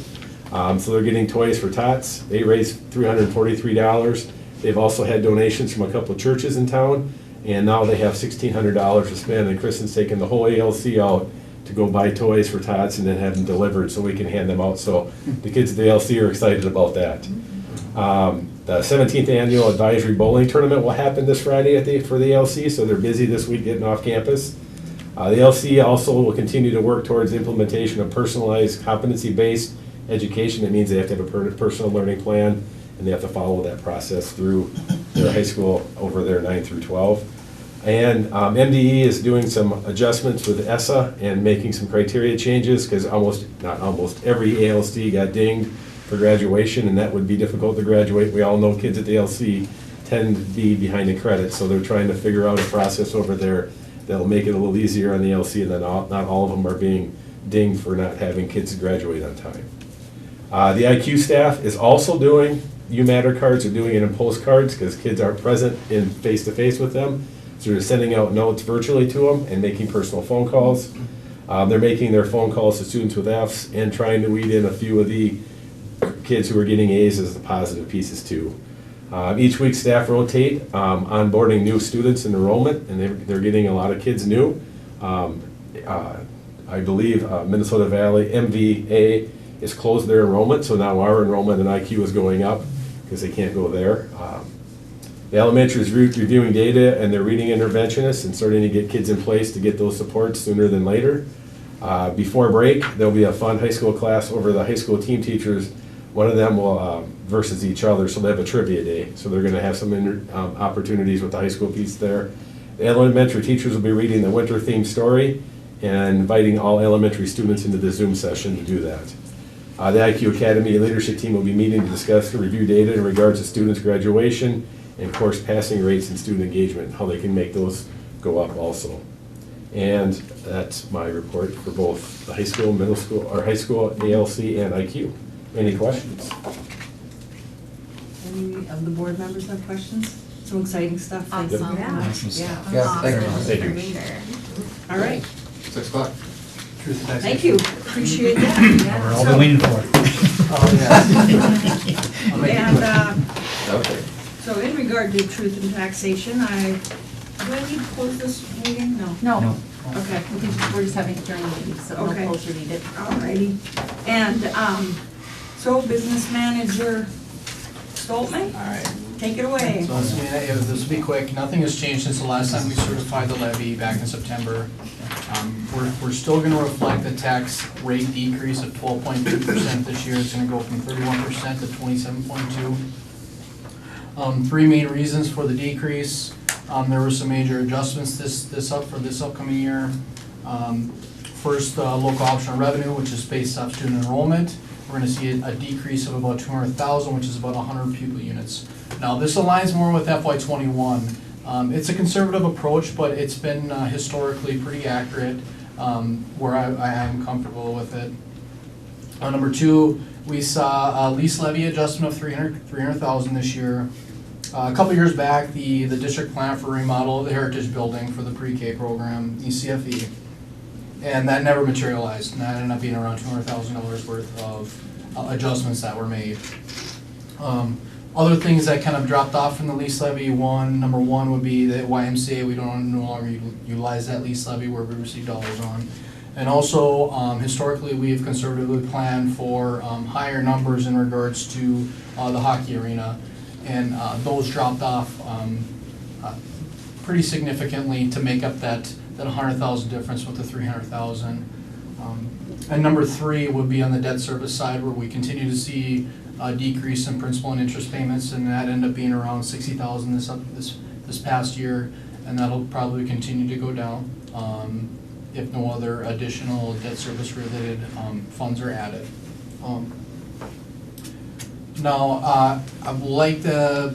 So they're getting toys for tots. They raised $343. They've also had donations from a couple of churches in town, and now they have $1,600 to spend, and Kristen's taking the whole ALC out to go buy toys for tots and then have them delivered so we can hand them out. So the kids at the ALC are excited about that. The 17th Annual Advisory Bowling Tournament will happen this Friday for the ALC, so they're busy this week getting off campus. The ALC also will continue to work towards implementation of personalized competency-based education. That means they have to have a personal learning plan, and they have to follow that process through their high school over their 9 through 12. And MDE is doing some adjustments with ESSA and making some criteria changes, because not almost every ALC got dinged for graduation, and that would be difficult to graduate. We all know kids at the ALC tend to be behind in credit, so they're trying to figure out a process over there that'll make it a little easier on the ALC, and then not all of them are being dinged for not having kids graduate on time. The IQ staff is also doing You Matter cards. They're doing it in postcards because kids aren't present in face-to-face with them. So they're sending out notes virtually to them and making personal phone calls. They're making their phone calls to students with Fs and trying to weed in a few of the kids who are getting A's as the positive pieces too. Each week staff rotate, onboarding new students in enrollment, and they're getting a lot of kids new. I believe Minnesota Valley MVA has closed their enrollment, so now our enrollment in IQ is going up because they can't go there. The elementary is reviewing data, and they're reading interventionists and starting to get kids in place to get those supports sooner than later. Before break, there'll be a fun high school class over the high school team teachers. One of them will versus each other, so they have a trivia day. So they're gonna have some opportunities with the high school piece there. The elementary teachers will be reading the winter themed story and inviting all elementary students into the Zoom session to do that. The IQ Academy leadership team will be meeting to discuss and review data in regards to students' graduation and course passing rates and student engagement, how they can make those go up also. And that's my report for both the high school, middle school, or high school, ALC, and IQ. Any questions? Any of the board members have questions? Some exciting stuff. Thank you. Awesome. Yeah. Yeah, thank you. All right, 6 o'clock. thank you, appreciate that. We're all been waiting for it. And, Okay. so in regard to truth and taxation, do I need to close this meeting? No. No, Okay. we're just having it during the meeting, so no Okay. closure needed. Alrighty. And, so business manager Stoltman, All right. take it away. So this will be quick. Nothing has changed since the last time we certified the levy back in September. We're still gonna reflect the tax rate decrease of 12.2% this year. It's gonna go from 31% to 27.2. 3 main reasons for the decrease. There were some major adjustments for this upcoming year. First, local optional revenue, which is based off student enrollment. We're gonna see a decrease of about 200,000, which is about 100 pupil units. Now, this aligns more with FY '21. It's a conservative approach, but it's been historically pretty accurate, where I am comfortable with it. Number 2, we saw a lease levy adjustment of 300,000 this year. A couple years back, the district planned for remodel of the Heritage Building for the pre-K program, the CFE. And that never materialized, and that ended up being around $200,000 worth of adjustments that were made. Other things that kind of dropped off from the lease levy, number one would be the YMCA. We don't no longer utilize that lease levy where we receive dollars on. And also, historically, we have conservatively planned for higher numbers in regards to the hockey arena. And those dropped off pretty significantly to make up that 100,000 difference with the 300,000. And number 3 would be on the debt service side, where we continue to see a decrease in principal and interest payments, and that ended up being around 60,000 this past year, and that'll probably continue to go down. if no other additional debt service related funds are added. Now, I would like to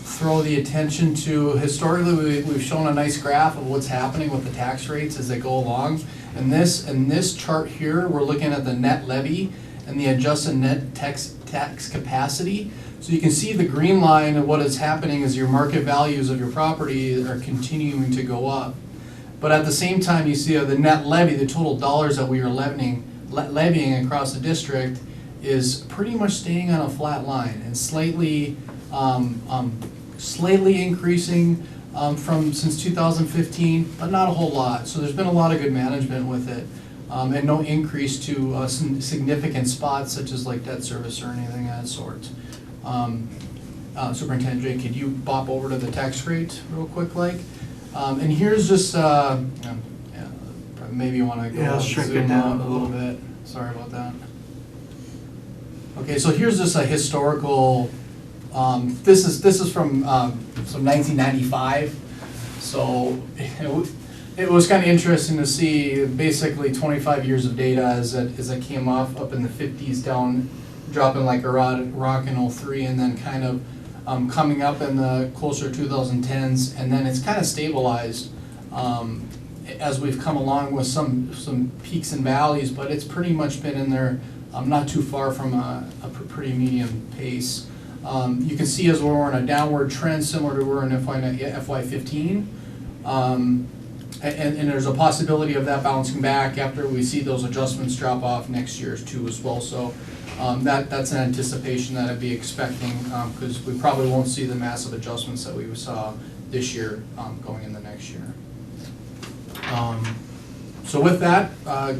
throw the attention to, historically, we've shown a nice graph of what's happening with the tax rates as they go along. And this chart here, we're looking at the net levy and the adjusted net tax capacity. So you can see the green line of what is happening is your market values of your property are continuing to go up. But at the same time, you see the net levy, the total dollars that we are levying across the district is pretty much staying on a flat line and slightly increasing since 2015, but not a whole lot. So there's been a lot of good management with it, and no increase to some significant spots such as like debt service or anything of that sort. Superintendent Jay, could you bop over to the tax rate real quick, and here's just maybe you want to go shrink zoom it down out a little bit. Sorry about that. Okay, so here's just a historical. This is from 1995, so it was kind of interesting to see basically 25 years of data as it came up in the 50s, down, dropping like a rock in 03, and then kind of coming up in the closer 2010s, and then it's kind of stabilized as we've come along with some peaks and valleys, but it's pretty much been in there, not too far from a pretty medium pace. You can see as we're on a downward trend similar to where in FY15, and there's a possibility of that bouncing back after we see those adjustments drop off next year too as well. So that's an anticipation that I'd be expecting, because we probably won't see the massive adjustments that we saw this year going in the next year. So with that,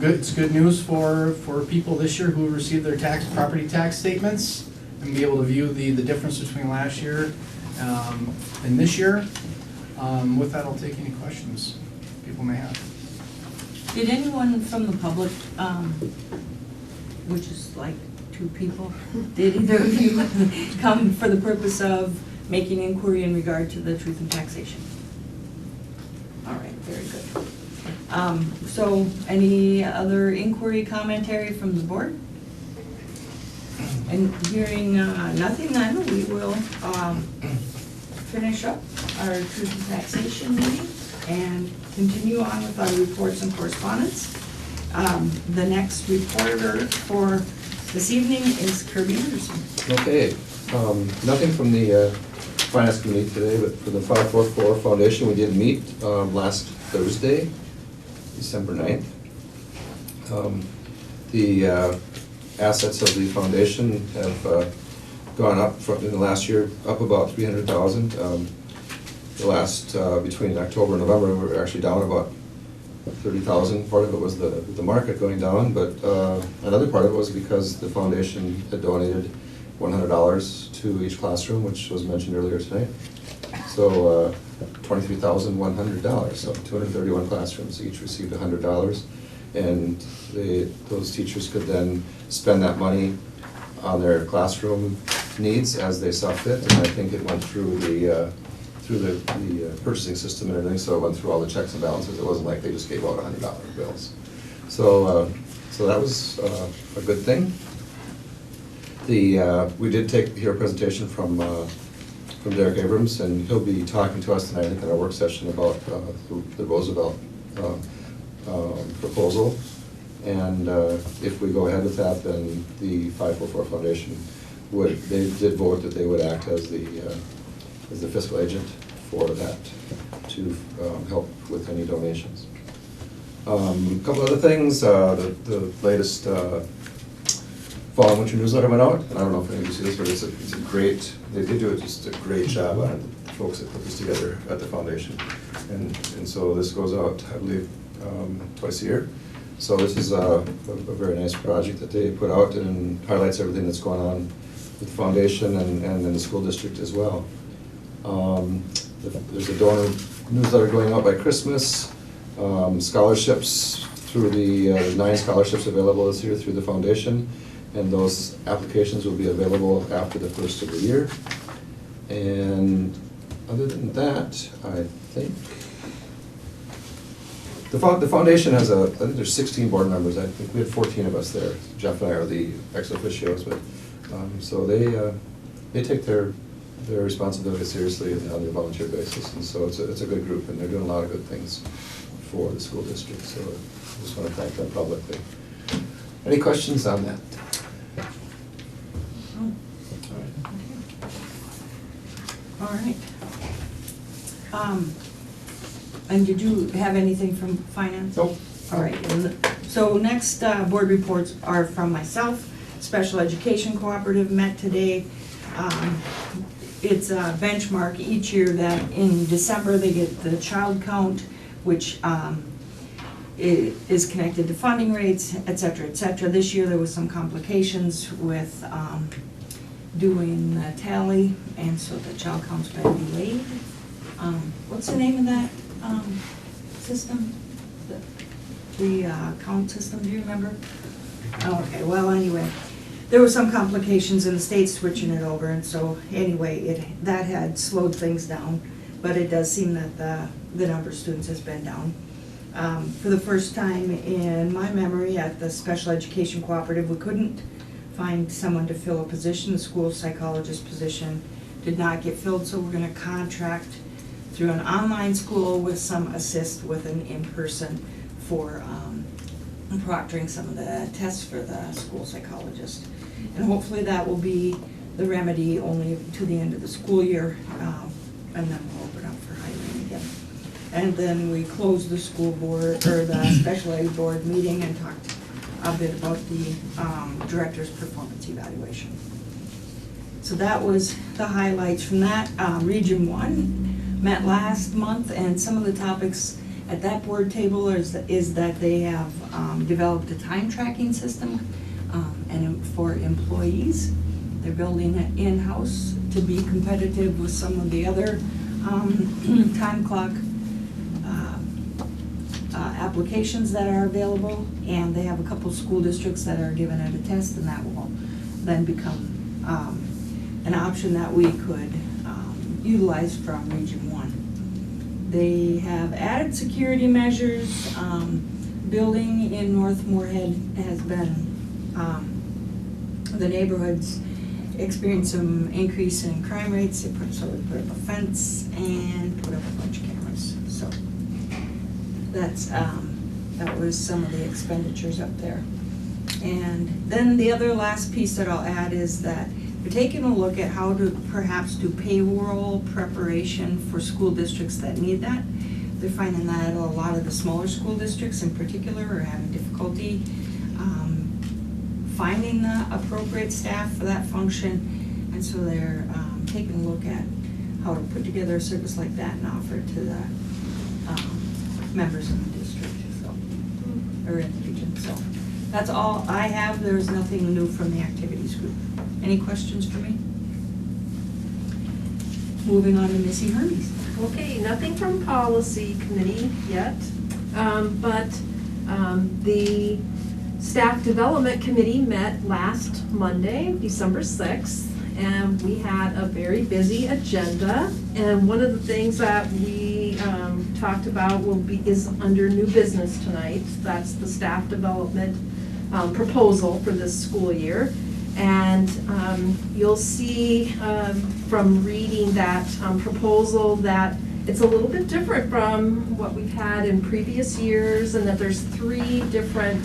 it's good news for people this year who received their property tax statements and be able to view the difference between last year and this year. With that, I'll take any questions people may have. Did anyone from the public, which is like 2 people, did either of you come for the purpose of making inquiry in regard to the truth in taxation? All right, very good. So any other inquiry commentary from the board? And hearing nothing, then we will finish up our truth in taxation meeting and continue on with our reports and correspondence. The next reporter for this evening is Kirby Anderson. Okay, nothing from the Finance Committee today, but for the 544 Foundation, we did meet last Thursday, December 9th. The assets of the foundation have gone up in the last year, up about 300,000. The last, between October and November, we were actually down about 30,000. Part of it was the market going down, but another part of it was because the foundation had donated $100 to each classroom, which was mentioned earlier tonight. So $23,100. So 231 classrooms each received $100, and those teachers could then spend that money on their classroom needs as they saw fit. And I think it went through the purchasing system and everything, so it went through all the checks and balances. It wasn't like they just gave out $100 bills. So that was a good thing. We did hear a presentation from Derek Abrams, and he'll be talking to us tonight, I think, in our work session about the Roosevelt Proposal. And if we go ahead with that, then the 544 Foundation they did vote that they would act as the fiscal agent for that to help with any donations. A couple other things, the latest fall and winter newsletter went out, and I don't know if any of you see this, but it's a great, they did do just a great job on it, the folks that put this together at the foundation. And so this goes out, I believe, twice a year. So this is a very nice project that they put out and highlights everything that's going on with the foundation and in the school district as well. There's a donor newsletter going out by Christmas. Scholarships through the 9 scholarships available this year through the foundation, and those applications will be available after the first of the year. And other than that, I think The foundation has I think there's 16 board members. I think we had 14 of us there. Jeff and I are the ex officios, but, so they take their responsibility seriously on a volunteer basis, and so it's a good group, and they're doing a lot of good things for the school district, so I just want to thank them publicly. Any questions on that? All right. And did you have anything from finance? Nope. All right, so next board reports are from myself. Special Education Cooperative met today. It's a benchmark each year that in December they get the child count, which is connected to funding rates, et cetera, et cetera. This year there was some complications with doing the tally, and so the child count's been delayed. What's the name of that system? The count system, do you remember? Oh, okay, well, anyway, there were some complications in the state switching it over, and so anyway, that had slowed things down, but it does seem that the number of students has been down. For the first time in my memory at the Special Education Cooperative, we couldn't find someone to fill a position. The school psychologist position did not get filled, so we're gonna contract through an online school with some assist with an in-person for proctoring some of the tests for the school psychologist. And hopefully that will be the remedy only to the end of the school year, and then we'll open up for hiring again. And then we closed the school board, or the special ed board meeting, and talked a bit about the director's performance evaluation. So that was the highlights from that. Region 1 met last month, and some of the topics at that board table is that they have developed a time tracking system and for employees. They're building it in-house to be competitive with some of the other time clock applications that are available, and they have a couple school districts that are giving it a test, and that will then become an option that we could utilize from Region 1. They have added security measures. Building in North Moorhead has been, the neighborhoods experienced some increase in crime rates, so we put up a fence and put up a bunch of cameras. So that was some of the expenditures up there. And then the other last piece that I'll add is that we're taking a look at how to perhaps do payroll preparation for school districts that need that. They're finding that a lot of the smaller school districts in particular are having difficulty finding the appropriate staff for that function, and so they're taking a look at how to put together a service like that and offer it to the members in the district, so, or in the region. So that's all I have. There's nothing new from the activities group. Any questions for me? Moving on to Missy Hermes. Okay, nothing from policy committee yet, but the staff development committee met last Monday, December 6th, and we had a very busy agenda. And one of the things that we talked about is under new business tonight. That's the staff development proposal for this school year. And you'll see from reading that proposal that it's a little bit different from what we've had in previous years, and that there's three different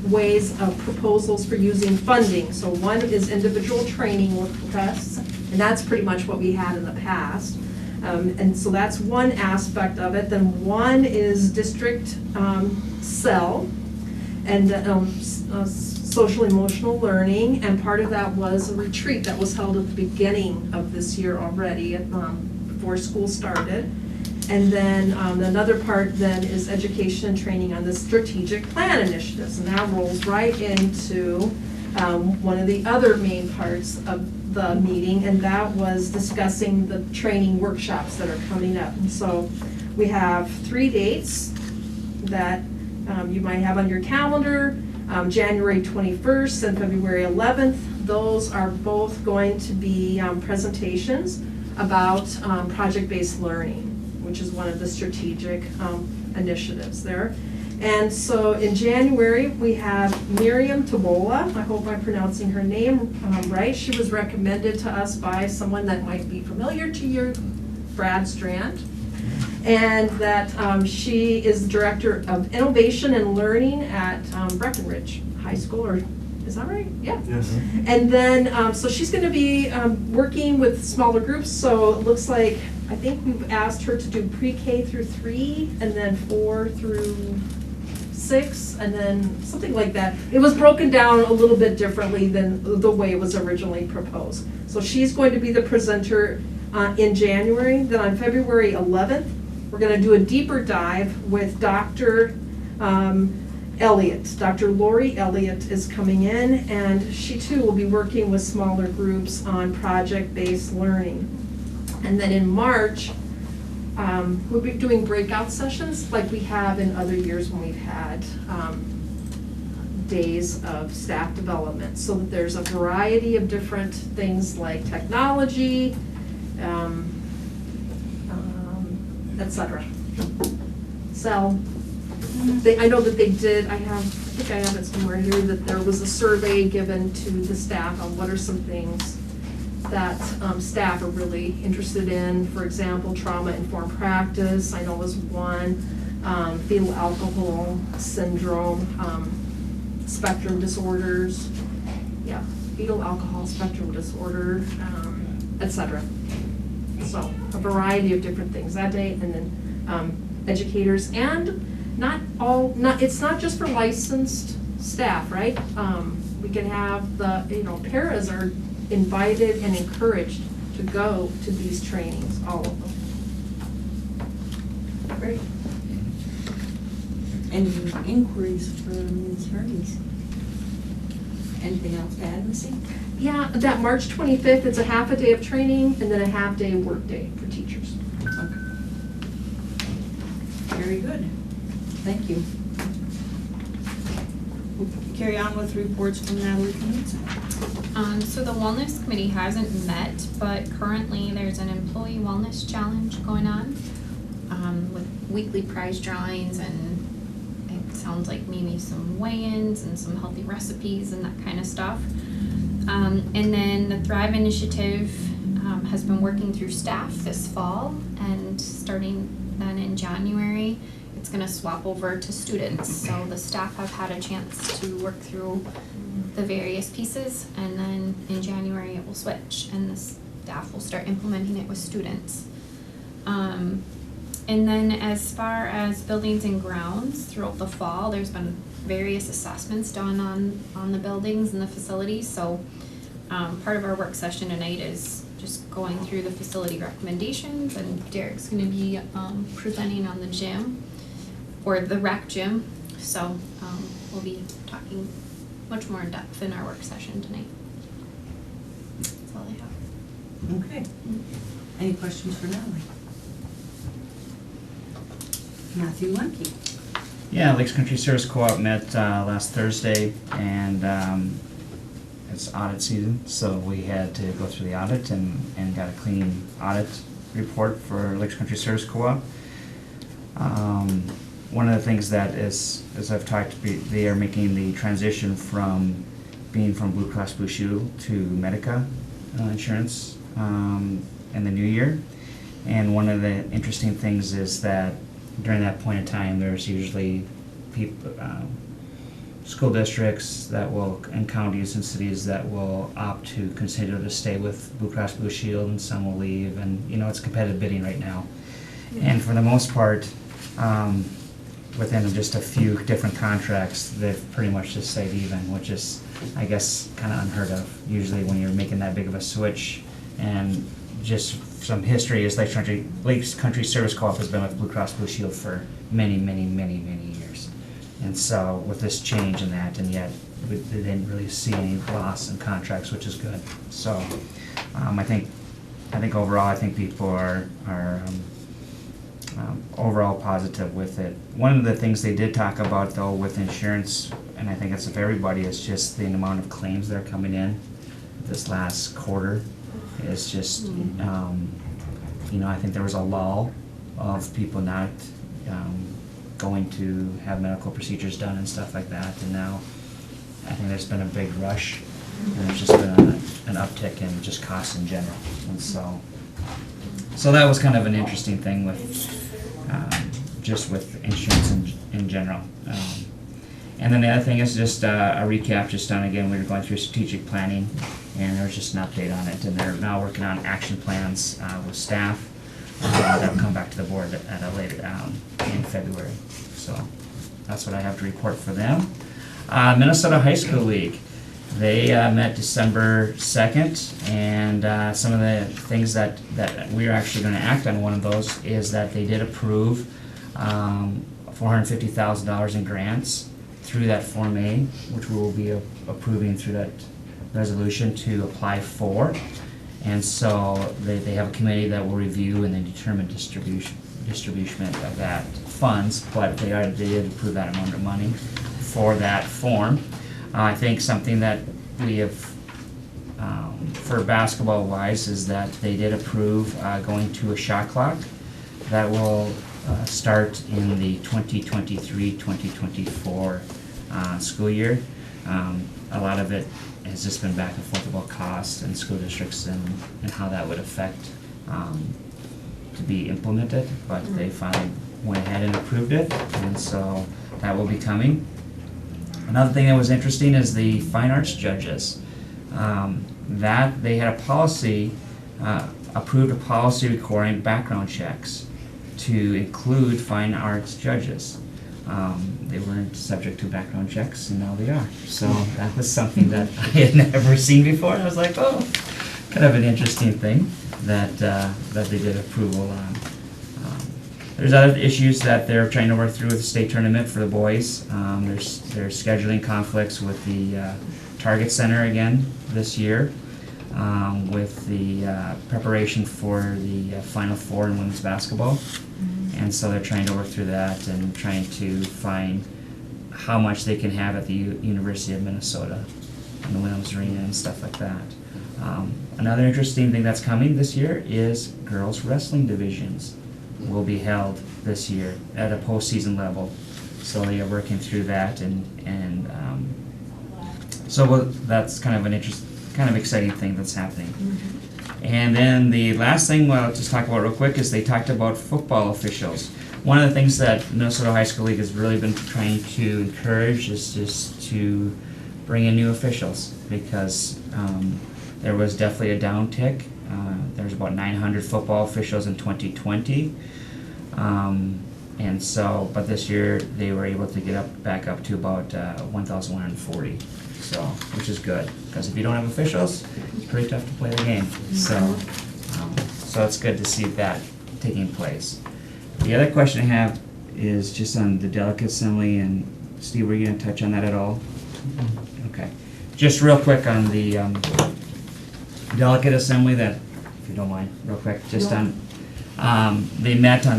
ways of proposals for using funding. So one is individual training requests, and that's pretty much what we had in the past. And so that's one aspect of it. Then one is district cell, and social emotional learning, and part of that was a retreat that was held at the beginning of this year already, before school started. And then another part then is education and training on the strategic plan initiatives, and that rolls right into one of the other main parts of the meeting, and that was discussing the training workshops that are coming up. And so we have 3 dates that you might have on your calendar. January 21st and February 11th, those are both going to be presentations about project-based learning, which is one of the strategic initiatives there. And so in January, we have Miriam Tabola. I hope I'm pronouncing her name right. She was recommended to us by someone that might be familiar to you, Brad Strand. And that she is the Director of Innovation and Learning at Breckenridge High School, or is that right? Yeah. Yes. And then, so she's gonna be working with smaller groups, so it looks like, I think we've asked her to do pre-K through 3, and then 4 through 6, and then something like that. It was broken down a little bit differently than the way it was originally proposed. So she's going to be the presenter in January. Then on February 11th, we're gonna do a deeper dive with Dr. Elliott. Dr. Lori Elliott is coming in, and she too will be working with smaller groups on project-based learning. And then in March, we'll be doing breakout sessions like we have in other years when we've had days of staff development, so that there's a variety of different things like technology, etc. So, I know that they did, I think I have it somewhere here, that there was a survey given to the staff on what are some things that staff are really interested in. For example, trauma-informed practice, I know was one, fetal alcohol syndrome, spectrum disorders, yeah, fetal alcohol spectrum disorder, etc. So a variety of different things that day, and then educators, and it's not just for licensed staff, right? We can have paras are invited and encouraged to go to these trainings, all of them. Great. Any inquiries for Ms. Fergus? Anything else to add, Missy? Yeah, that March 25th, it's a half a day of training and then a half day work day for teachers. Okay. Very good. Thank you. We'll carry on with reports from Natalie Knudsen. So the Wellness Committee hasn't met, but currently there's an Employee Wellness Challenge going on with weekly prize drawings, and it sounds like maybe some weigh-ins and some healthy recipes and that kind of stuff. And then the Thrive Initiative has been working through staff this fall, and starting then in January, it's going to swap over to students. So the staff have had a chance to work through the various pieces, and then in January it will switch, and the staff will start implementing it with students. And then as far as buildings and grounds, throughout the fall, there's been various assessments done on the buildings and the facilities. So part of our work session tonight is just going through the facility recommendations, and Derek's going to be presenting on the gym, or the rec gym. So we'll be talking much more in depth in our work session tonight. That's all I have. Okay. Any questions for Natalie? Matthew Lemke. Yeah, Lakes Country Service Co-op met last Thursday, and it's audit season, so we had to go through the audit and got a clean audit report for Lakes Country Service Co-op. One of the things that is, as I've talked, they are making the transition from being from Blue Cross Blue Shield to Medica insurance in the new year. And one of the interesting things is that during that point in time, there's usually people, school districts that will, and counties and cities that will opt to consider to stay with Blue Cross Blue Shield, and some will leave, and it's competitive bidding right now. And for the most part, within just a few different contracts, they've pretty much just stayed even, which is, I guess, kind of unheard of. Usually when you're making that big of a switch. And just some history is Lakes Country Service Co-op has been with Blue Cross Blue Shield for many, many, many, many years. And so with this change in that, and yet they didn't really see any loss in contracts, which is good. So I think overall, I think people are overall positive with it. One of the things they did talk about though with insurance, and I think it's for everybody, is just the amount of claims that are coming in this last quarter. Is just, I think there was a lull of people not going to have medical procedures done and stuff like that. And now I think there's been a big rush, and there's just been an uptick in just costs in general. And so that was kind of an interesting thing with just with insurance in general. And then the other thing is just a recap, just on, again, we were going through strategic planning, and there was just an update on it, and they're now working on action plans with staff. That'll come back to the board at a later, in February. So that's what I have to report for them. Minnesota High School League, they met December 2nd, and some of the things that we're actually going to act on, one of those is that they did approve $450,000 in grants through that Form A, which we will be approving through that resolution to apply for. And so they have a committee that will review and then determine distribution of that funds, but they did approve that amount of money for that form. I think something that we have for basketball wise is that they did approve going to a shot clock that will start in the 2023-2024 school year. A lot of it has just been back and forth about cost and school districts and how that would affect to be implemented, but they finally went ahead and approved it, and so that will be coming. Another thing that was interesting is the fine arts judges. That they had a policy, approved a policy requiring background checks to include fine arts judges. They weren't subject to background checks, and now they are. So that was something that I had never seen before. I was like, oh, kind of an interesting thing that they did approval on. There's other issues that they're trying to work through with the state tournament for the boys. There's scheduling conflicts with the Target Center again this year, with the preparation for the Final Four in women's basketball. And so they're trying to work through that and trying to find how much they can have at the University of Minnesota and the Williams Arena and stuff like that. Another interesting thing that's coming this year is girls wrestling divisions will be held this year at a postseason level. So they are working through that, and so that's kind of an exciting thing that's happening. And then the last thing I'll just talk about real quick is they talked about football officials. One of the things that Minnesota High School League has really been trying to encourage is just to bring in new officials, because there was definitely a downtick. There was about 900 football officials in 2020. And so, but this year they were able to get back up to about 1,140. So, which is good, because if you don't have officials, it's pretty tough to play the game. So it's good to see that taking place. The other question I have is just on the Delegate Assembly, and Steve, were you going to touch on that at all? Okay. Just real quick on the Delegate Assembly, that, if you don't mind, real quick, just on, they met on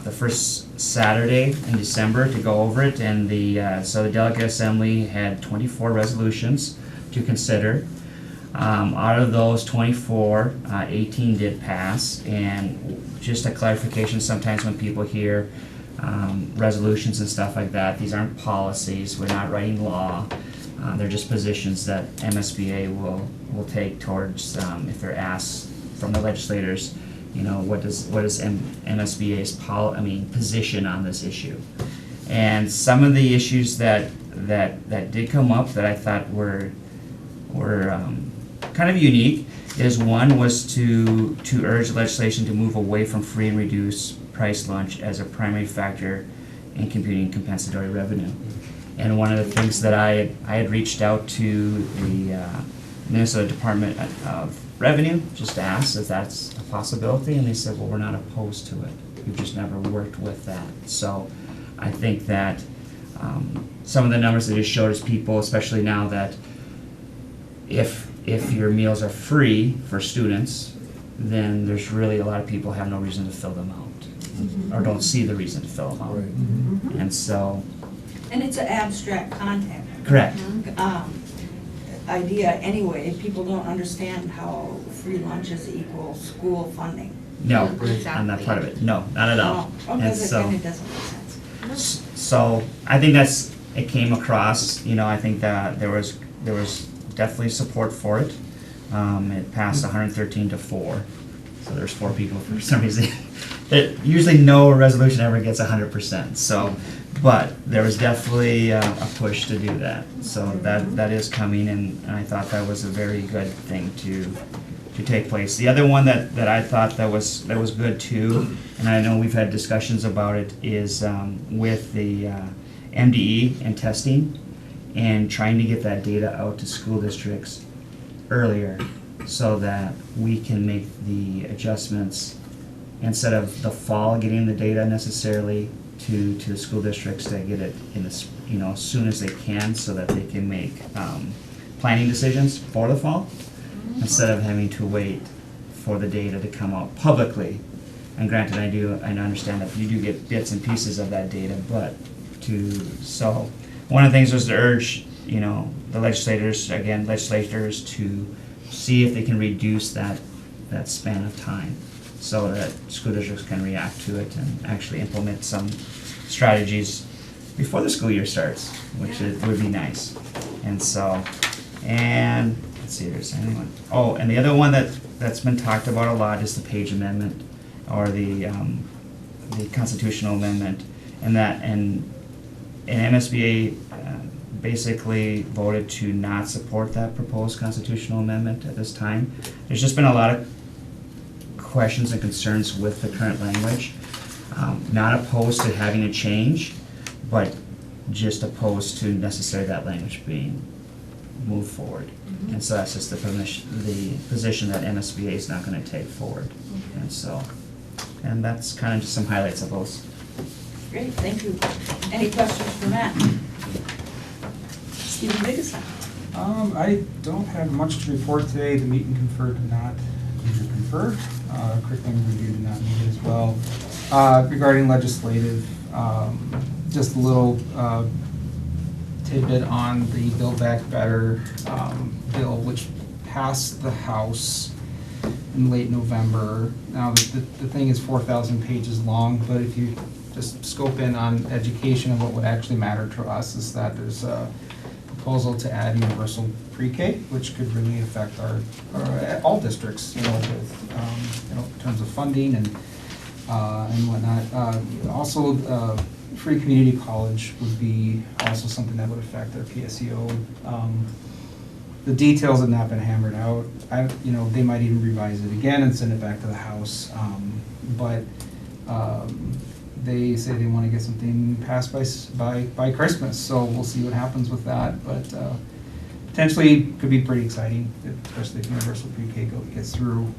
the first Saturday in December to go over it, and so the Delegate Assembly had 24 resolutions to consider. Out of those 24, 18 did pass, and just a clarification, sometimes when people hear resolutions and stuff like that, these aren't policies, we're not writing law, they're just positions that MSBA will take towards, if they're asked from the legislators, you know, what is MSBA's position on this issue. And some of the issues that did come up that I thought were kind of unique is one was to urge legislation to move away from free and reduced price lunch as a primary factor in computing compensatory revenue. And one of the things that I had reached out to the Minnesota Department of Revenue just to ask if that's a possibility, and they said, well, we're not opposed to it. We've just never worked with that. So I think that some of the numbers that it showed is people, especially now that if your meals are free for students, then there's really a lot of people have no reason to fill them out, or don't see the reason to fill them out. Right. And so. And it's an abstract content. Correct. Idea anyway. People don't understand how free lunches equal school funding. No, Exactly. I'm not part of it. No, not at all. Oh, And okay, that so, kind of doesn't make sense. so I think it came across, I think that there was definitely support for it. It passed 113 to 4. So there's 4 people for some reason. Usually no resolution ever gets 100%. So, but there was definitely a push to do that. So that is coming, and I thought that was a very good thing to take place. The other one that I thought that was good too, and I know we've had discussions about it, is with the MDE and testing, and trying to get that data out to school districts earlier so that we can make the adjustments instead of the fall getting the data necessarily to the school districts, to get it in as soon as they can, so that they can make planning decisions for the fall instead of having to wait for the data to come out publicly. And granted, I understand that you do get bits and pieces of that data, but so one of the things was to urge the legislators to see if they can reduce that span of time, so that school districts can react to it and actually implement some strategies before the school year starts, which would be nice. And so, and let's see if there's anyone. Oh, and the other one that's been talked about a lot is the Page Amendment, or the constitutional amendment, and MSBA basically voted to not support that proposed constitutional amendment at this time. There's just been a lot of questions and concerns with the current language. Not opposed to having a change, but just opposed to necessarily that language being moved forward. Mm-hmm. And so that's just the position that MSBA is not going to take forward. Okay. And so, and that's kind of just some highlights of those. Great, thank you. Any questions for Matt? Stephen Biggessa. I don't have much to report today. The meet and confer did not need to confer. Curriculum review did not need it as well. Regarding legislative, just a little tidbit on the Build Back Better bill, which passed the House in late November. Now, the thing is 4,000 pages long, but if you just scope in on education and what would actually matter to us, is that there's a proposal to add universal pre-K, which could really affect all districts, with in terms of funding and whatnot. Also, free community college would be also something that would affect our PSEO. The details have not been hammered out. They might even revise it again and send it back to the House. But they say they want to get something passed by Christmas, so we'll see what happens with that. But potentially could be pretty exciting, especially if universal pre-K gets through.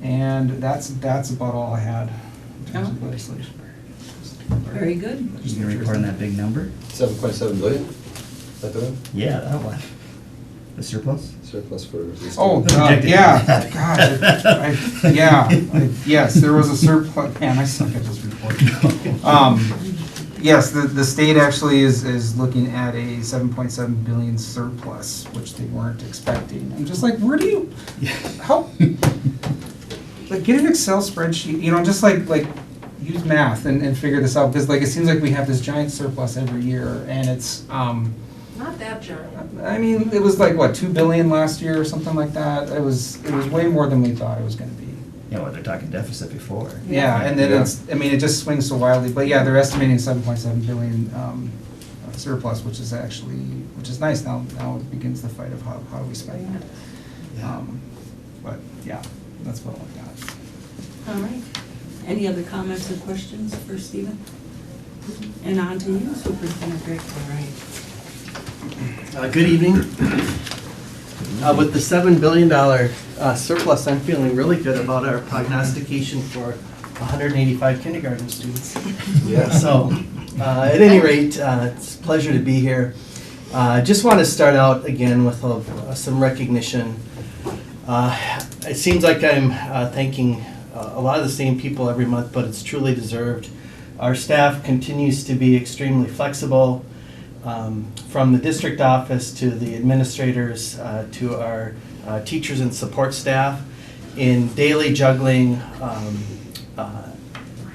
And that's about all I had in terms of legislation. Very good. You can report on that big number? 7.7 billion? Is that the one? Yeah, that one. The surplus? Surplus for. Oh, yeah, God, yes, there was a surplus, man, I suck at this report. Yes, the state actually is looking at a 7.7 billion surplus, which they weren't expecting. I'm just like, where do you, how, like, get an Excel spreadsheet, just like use math and figure this out, because it seems like we have this giant surplus every year, and it's, Not that giant. I mean, it was like, what, 2 billion last year or something like that? It was way more than we thought it was gonna be. Yeah, well, they're talking deficit before. Yeah, and then it just swings so wildly, but yeah, they're estimating 7.7 billion surplus, which is nice. Now it begins the fight of how do we spend that. But yeah, that's what I got. All right. Any other comments or questions for Stephen? And on to you, Superintendent Drake. All right. Good evening. With the $7 billion surplus, I'm feeling really good about our prognostication for 185 kindergarten students. Yeah. So, at any rate, it's a pleasure to be here. I just want to start out again with some recognition. It seems like I'm thanking a lot of the same people every month, but it's truly deserved. Our staff continues to be extremely flexible. From the district office to the administrators to our teachers and support staff. in daily juggling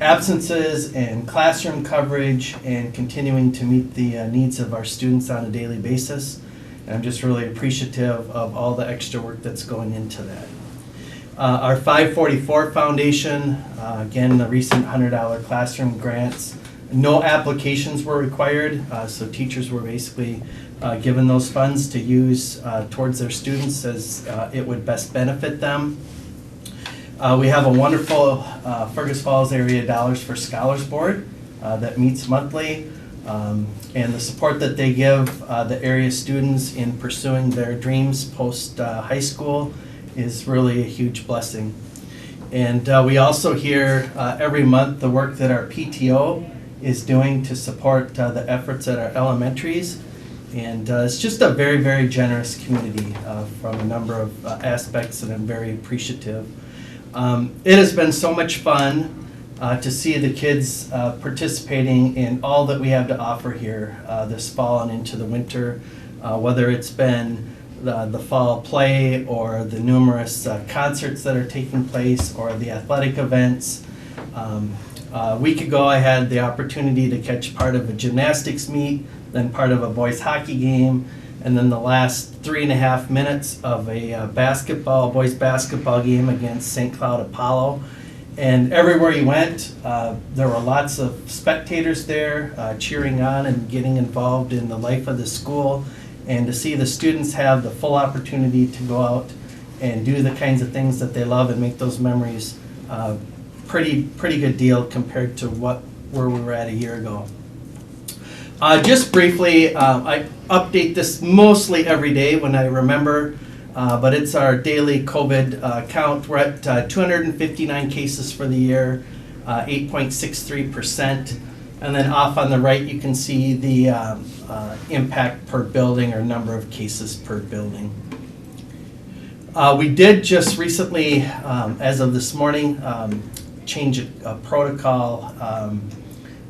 absences and classroom coverage and continuing to meet the needs of our students on a daily basis. And I'm just really appreciative of all the extra work that's going into that. Our 544 Foundation, again, the recent $100 classroom grants, no applications were required, so teachers were basically given those funds to use towards their students as it would best benefit them. We have a wonderful Fergus Falls Area Dollars for Scholars Board that meets monthly, and the support that they give the area students in pursuing their dreams post high school is really a huge blessing. And we also hear every month the work that our PTO is doing to support the efforts at our elementaries. And it's just a very, very generous community from a number of aspects, and I'm very appreciative. It has been so much fun to see the kids participating in all that we have to offer here this fall and into the winter, whether it's been the fall play or the numerous concerts that are taking place or the athletic events. A week ago I had the opportunity to catch part of a gymnastics meet, then part of a boys hockey game, and then the last 3.5 minutes of a boys basketball game against St. Cloud Apollo. And everywhere you went, there were lots of spectators there cheering on and getting involved in the life of the school. And to see the students have the full opportunity to go out and do the kinds of things that they love and make those memories, pretty good deal compared to where we were at a year ago. Just briefly, I update this mostly every day when I remember, but it's our daily COVID count. We're at 259 cases for the year, 8.63%. And then off on the right, you can see the impact per building or number of cases per building. We did just recently, as of this morning, change a protocol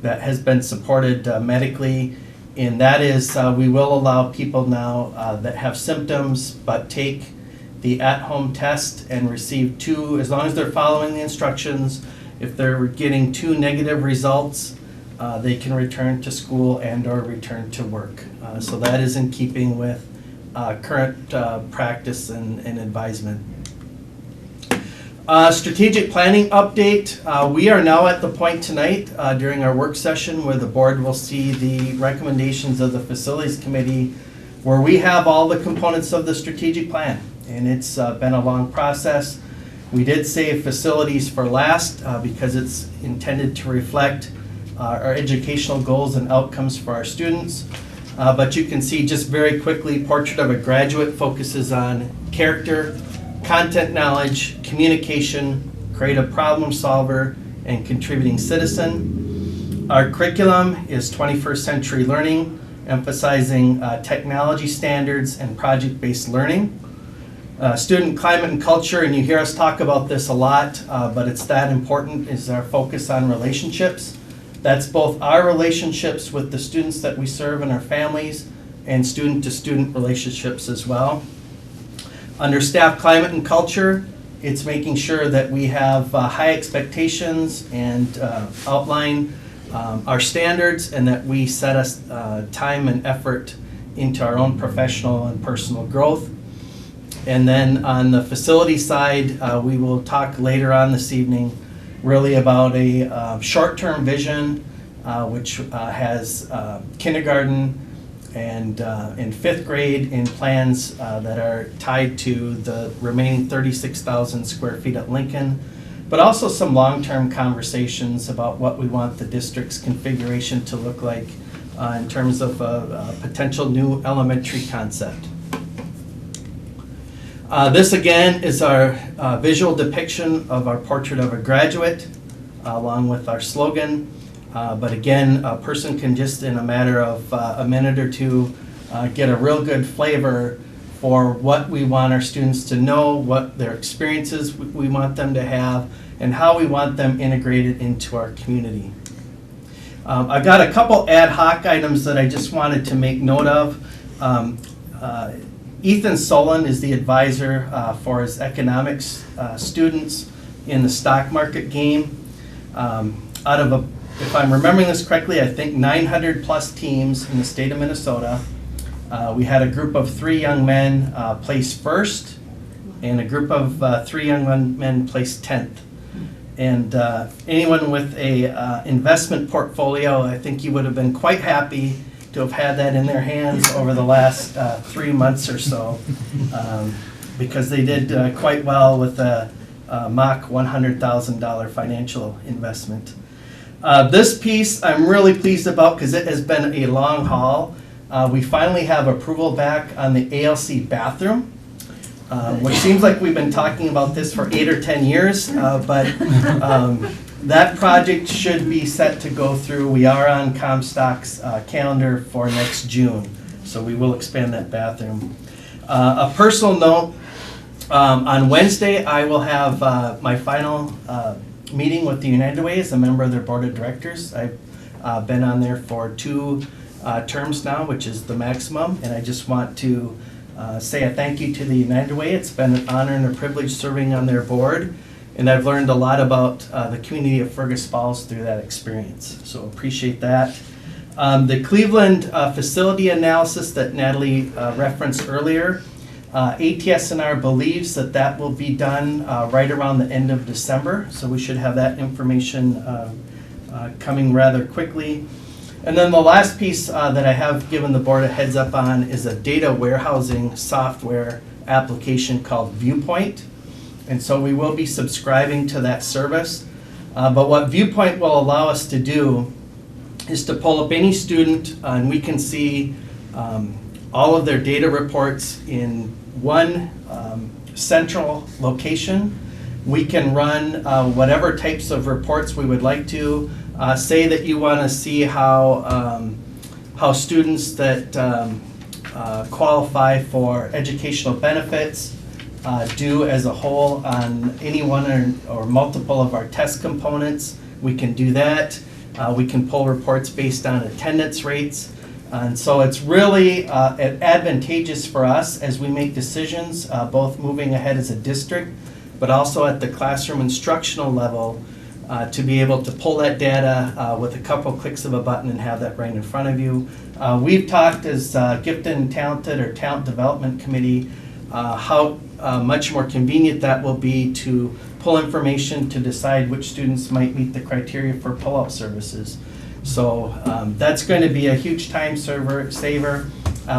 that has been supported medically, and that is we will allow people now that have symptoms but take the at-home test and receive 2, as long as they're following the instructions. If they're getting 2 negative results, they can return to school and or return to work. So that is in keeping with current practice and advisement. Strategic planning update. We are now at the point tonight during our work session where the board will see the recommendations of the facilities committee, where we have all the components of the strategic plan. And it's been a long process. We did save facilities for last because it's intended to reflect our educational goals and outcomes for our students. But you can see just very quickly, Portrait of a Graduate focuses on character, content knowledge, communication, creative problem solver, and contributing citizen. Our curriculum is 21st century learning, emphasizing technology standards and project-based learning. Student climate and culture, and you hear us talk about this a lot, but it's that important, is our focus on relationships. That's both our relationships with the students that we serve and our families, and student-to-student relationships as well. Under staff climate and culture, it's making sure that we have high expectations and outline our standards, and that we set us time and effort into our own professional and personal growth. And then on the facility side, we will talk later on this evening really about a short-term vision which has kindergarten and in 5th grade in plans that are tied to the remaining 36,000 square feet at Lincoln, but also some long-term conversations about what we want the district's configuration to look like in terms of a potential new elementary concept. This again is our visual depiction of our Portrait of a Graduate, along with our slogan. But again, a person can just in a matter of a minute or two get a real good flavor for what we want our students to know, what their experiences we want them to have, and how we want them integrated into our community. I've got a couple ad hoc items that I just wanted to make note of. Ethan Solon is the advisor for his economics students in the stock market game. Out of if I'm remembering this correctly, I think 900 plus teams in the state of Minnesota. We had a group of 3 young men place first, and a group of 3 young men place 10th. And anyone with a investment portfolio, I think you would have been quite happy to have had that in their hands over the last 3 months or so, because they did quite well with a mock $100,000 financial investment. This piece I'm really pleased about because it has been a long haul. We finally have approval back on the ALC bathroom, which seems like we've been talking about this for 8 or 10 years, but that project should be set to go through. We are on Comstock's calendar for next June, so we will expand that bathroom. A personal note, on Wednesday I will have my final meeting with the United Way as a member of their board of directors. I've been on there for 2 terms now, which is the maximum, and I just want to say a thank you to the United Way. It's been an honor and a privilege serving on their board, and I've learned a lot about the community of Fergus Falls through that experience, so appreciate that. The Cleveland facility analysis that Natalie referenced earlier, ATS&R believes that that will be done right around the end of December, so we should have that information coming rather quickly. And then the last piece that I have given the board a heads up on is a data warehousing software application called Viewpoint. And so we will be subscribing to that service. But what Viewpoint will allow us to do is to pull up any student and we can see all of their data reports in one central location. We can run whatever types of reports we would like to. Say that you want to see how students that qualify for educational benefits do as a whole on any one or multiple of our test components. We can do that. We can pull reports based on attendance rates. And so it's really advantageous for us as we make decisions, both moving ahead as a district, but also at the classroom instructional level, to be able to pull that data with a couple clicks of a button and have that right in front of you. We've talked as Gifted and Talented or Talent Development Committee how much more convenient that will be to pull information to decide which students might meet the criteria for pull-out services. So that's going to be a huge time saver.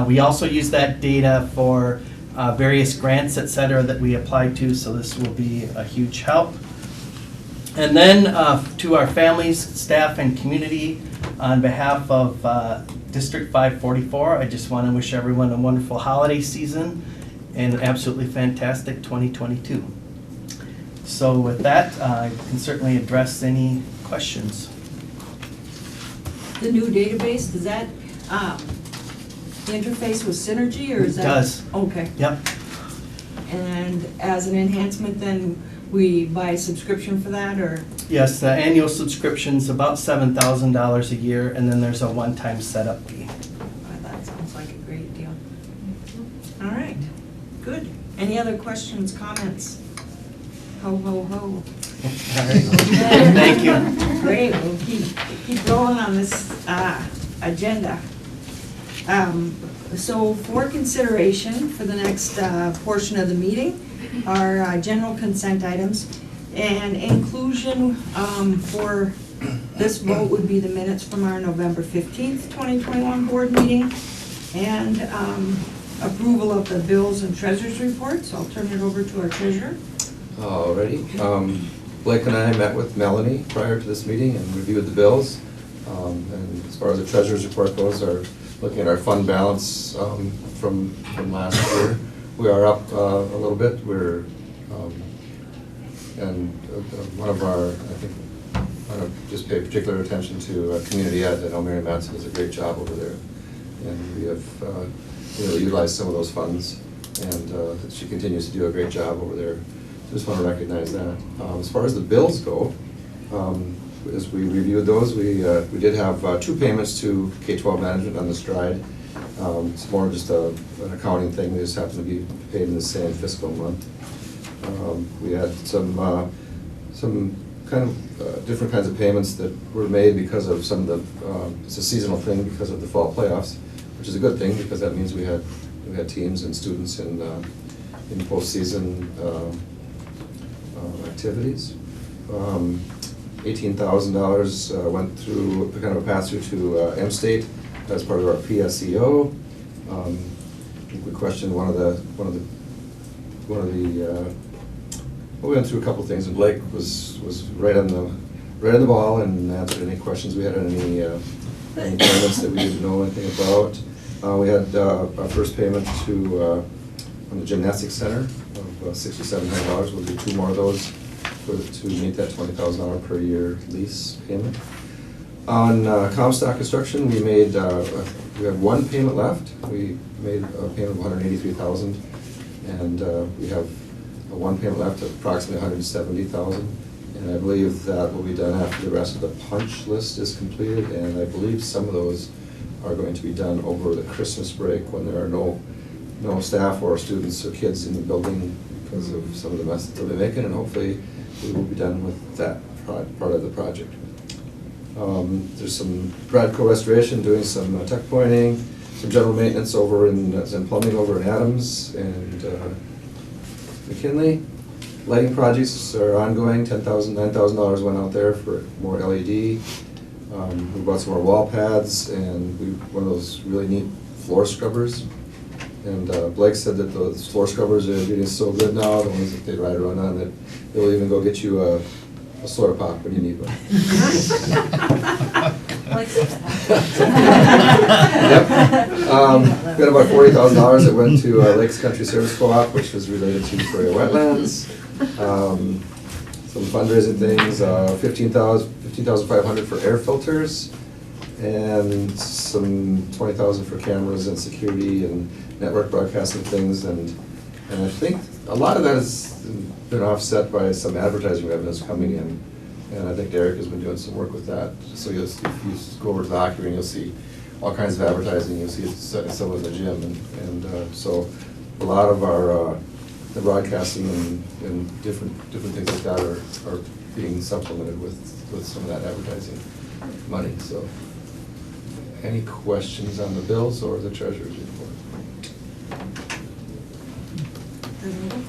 We also use that data for various grants, et cetera, that we apply to, so this will be a huge help. And then to our families, staff, and community, on behalf of District 544, I just want to wish everyone a wonderful holiday season and an absolutely fantastic 2022. So with that, I can certainly address any questions. The new database, does that interface with Synergy, or is that? It does. Okay. Yep. And as an enhancement, then we buy a subscription for that, or? Yes, the annual subscription's about $7,000 a year, and then there's a one-time setup fee. That sounds like a great deal. All right, good. Any other questions, comments? Ho, ho, ho. All right. Thank you. Great, we'll keep going on this agenda. So for consideration for the next portion of the meeting are general consent items, and inclusion for this vote would be the minutes from our November 15th, 2021 board meeting, and approval of the bills and treasurer's reports. I'll turn it over to our treasurer. Alrighty. Blake and I met with Melanie prior to this meeting and reviewed the bills. And as far as the treasurer's report goes, are looking at our fund balance from last year. We are up a little bit. We're and one of our, I think, I want to just pay particular attention to community ed. I know Mary Matson does a great job over there, and we have utilized some of those funds, and she continues to do a great job over there. Just want to recognize that. As far as the bills go, as we reviewed those, we did have 2 payments to K-12 management on the stride. It's more just an accounting thing, we just happen to be paid in the same fiscal month. We had some kind of different kinds of payments that were made because of some of the, it's a seasonal thing because of the fall playoffs, which is a good thing because that means we had teams and students in postseason activities. $18,000 went through kind of a pass-through to M-State as part of our PSEO. I think we questioned one of the well, we went through a couple things, and Blake was right on the ball and answered any questions we had on any payments that we didn't know anything about. We had our first payment to on the gymnastics center of $6,700. We'll do 2 more of those to meet that $20,000 per year lease payment. On Comstock Construction, we have 1 payment left. We made a payment of $183,000, and we have 1 payment left of approximately $170,000. And I believe that will be done after the rest of the punch list is completed, and I believe some of those are going to be done over the Christmas break when there are no staff or students or kids in the building because of some of the mess that they'll be making, and hopefully we will be done with that part of the project. There's some Bradco restoration, doing some tuck pointing, some general maintenance over in plumbing over in Adams and McKinley. Lighting projects are ongoing. $9,000 went out there for more LED. We bought some more wall pads and one of those really neat floor scrubbers. And Blake said that those floor scrubbers are getting so good now, the ones that they ride around on, that they'll even go get you a soda pop when you need one. Yep. We had about $40,000 that went to Lakes Country Service Co-op, which was related to Prairie Wetlands. Some fundraising things, $15,500 for air filters, and some $20,000 for cameras and security and network broadcasting things, and I think a lot of that has been offset by some advertising revenues coming in, and I think Derek has been doing some work with that. So if you go over to the hockey ring, you'll see all kinds of advertising. You'll see some in the gym, and so a lot of our the broadcasting and different things like that are being supplemented with some of that advertising money. So, any questions on the bills or the treasurer's report?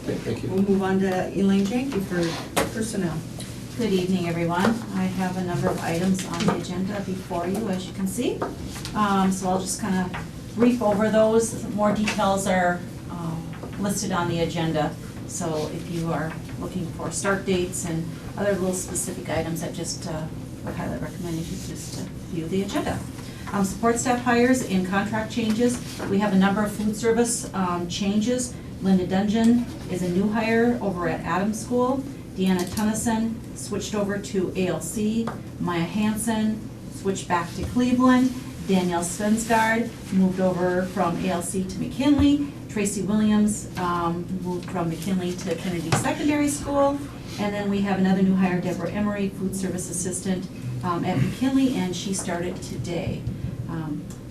Okay, thank you. We'll move on to Elaine Janke for personnel. Good evening, everyone. I have a number of items on the agenda before you, as you can see. So I'll just kind of brief over those. More details are listed on the agenda. So if you are looking for start dates and other little specific items, I just would highly recommend you just view the agenda. Support staff hires and contract changes. We have a number of food service changes. Linda Dungeon is a new hire over at Adams School. Deanna Tennyson switched over to ALC. Maya Hansen switched back to Cleveland. Danielle Svensgaard moved over from ALC to McKinley. Tracy Williams moved from McKinley to Kennedy Secondary School. And then we have another new hire, Deborah Emery, food service assistant at McKinley, and she started today.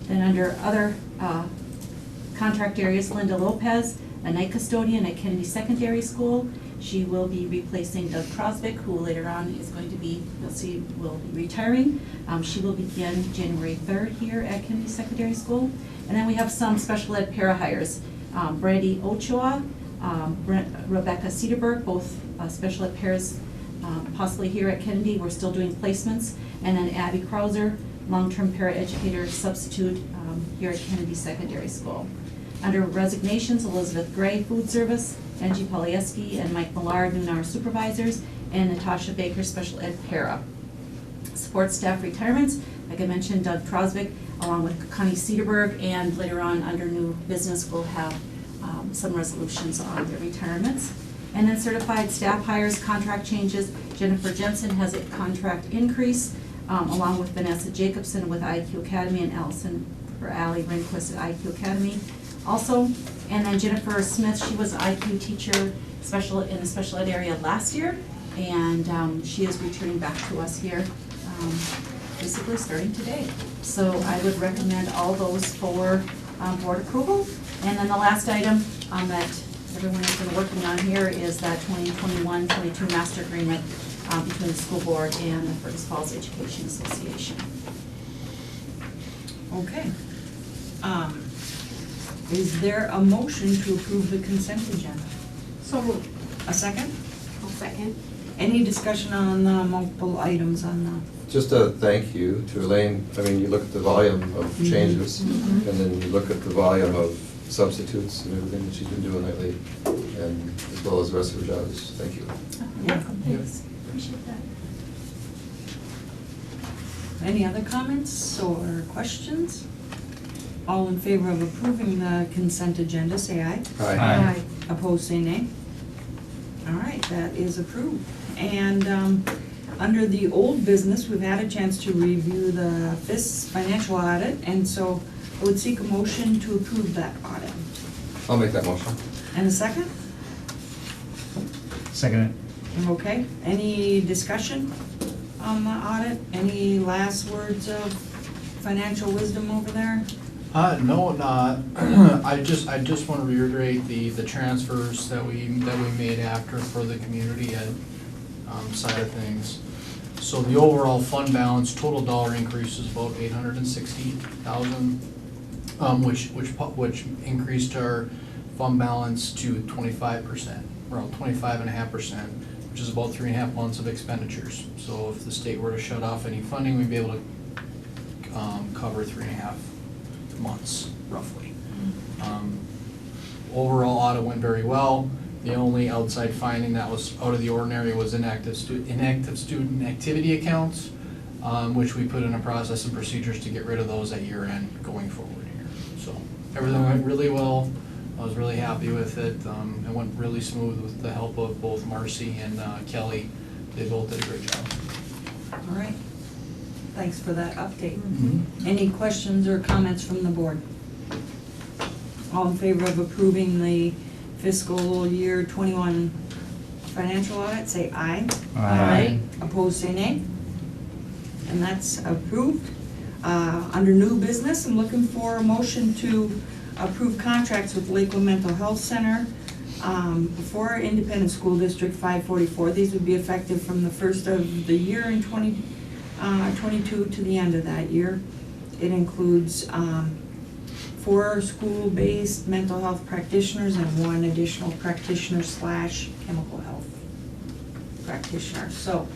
Then under other contract areas, Linda Lopez, a night custodian at Kennedy Secondary School. She will be replacing Doug Trosbake, who later on is going to be, you'll see, will be retiring. She will begin January 3rd here at Kennedy Secondary School. And then we have some special ed para hires. Brandy Ochoa, Rebecca Cederberg, both special ed paras possibly here at Kennedy. We're still doing placements. And then Abby Krauser, long-term paraeducator substitute here at Kennedy Secondary School. Under resignations, Elizabeth Gray, food service, Angie Polieski and Mike Millard, noon hour supervisors, and Natasha Baker, special ed para. Support staff retirements, like I mentioned, Doug Trosbake, along with Connie Cederberg, and later on under new business, we'll have some resolutions on their retirements. And then certified staff hires, contract changes. Jennifer Jensen has a contract increase, along with Vanessa Jacobson with IQ Academy and Allison or Allie Rehnquist at IQ Academy also. And then Jennifer Smith, she was an IQ teacher in the special ed area last year, and she is returning back to us here, basically starting today. So I would recommend all those for board approval. And then the last item that everyone has been working on here is that 2021-22 master agreement between the school board and the Fergus Falls Education Association. Okay. Is there a motion to approve the consent agenda? So moved. A second? I'll second. Any discussion on multiple items on the? Just a thank you to Elaine. I mean, you look at the volume of changes, and then you look at the volume of substitutes and everything that she's been doing lately, and as well as the rest of her jobs. Thank you. Welcome, thanks. Appreciate that. Any other comments or questions? All in favor of approving the consent agenda, say aye. Aye. Opposed, say nay. All right, that is approved. And under the old business, we've had a chance to review the FIS financial audit, and so I would seek a motion to approve that audit. I'll make that motion. And a second? Second it. Okay, any discussion on the audit? Any last words of financial wisdom over there? No, not. I just want to reiterate the transfers that we made after for the community ed side of things. So the overall fund balance, total dollar increase is about $860,000, which increased our fund balance to 25%, around 25.5%, which is about 3.5 months of expenditures. So if the state were to shut off any funding, we'd be able to cover 3.5 months, roughly. Overall audit went very well. The only outside finding that was out of the ordinary was inactive student activity accounts, which we put in a process and procedures to get rid of those at year end going forward here. So everything went really well. I was really happy with it. It went really smooth with the help of both Marcy and Kelly. They both did a great job. All right. Thanks for that update. Any questions or comments from the board? All in favor of approving the fiscal year 21 financial audit, say aye. Aye. Opposed, say nay. And that's approved. Under new business, I'm looking for a motion to approve contracts with Lakeland Mental Health Center for Independent School District 544. These would be effective from the first of the year in 2022 to the end of that year. It includes 4 school-based mental health practitioners and 1 additional practitioner / chemical health practitioner. So,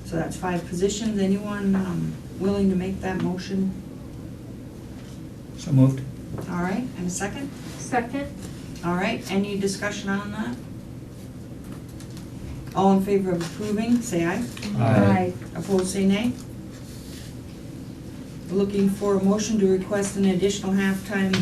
so that's 5 positions. Anyone willing to make that motion? So moved. All right, and a second? Second. All right, any discussion on that? All in favor of approving, say aye. Aye. Opposed, say nay. Looking for a motion to request an additional half-time,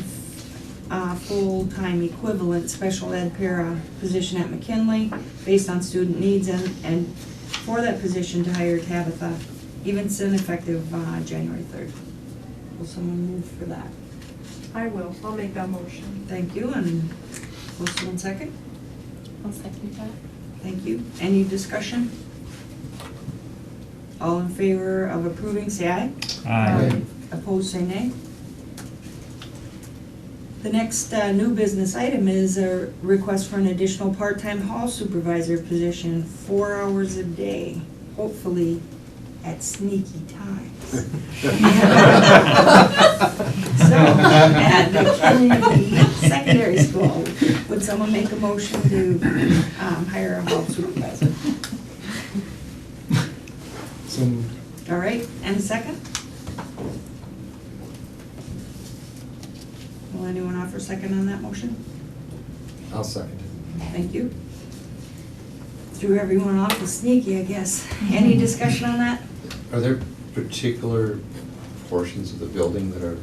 full-time equivalent special ed para position at McKinley based on student needs, and for that position to hire Tabitha Evenson effective January 3rd. Will someone move for that? I will. I'll make that motion. Thank you, and will someone second? I'll second that. Thank you. Any discussion? All in favor of approving, say aye. Aye. Opposed, say nay. The next new business item is a request for an additional part-time hall supervisor position, 4 hours a day, hopefully at sneaky times. So, at the Kennedy Secondary School, would someone make a motion to hire a hall supervisor? So All right, and a second? Will anyone offer a second on that motion? I'll second it. Thank you. Threw everyone off with sneaky, I guess. Any discussion on that? Are there particular portions of the building that are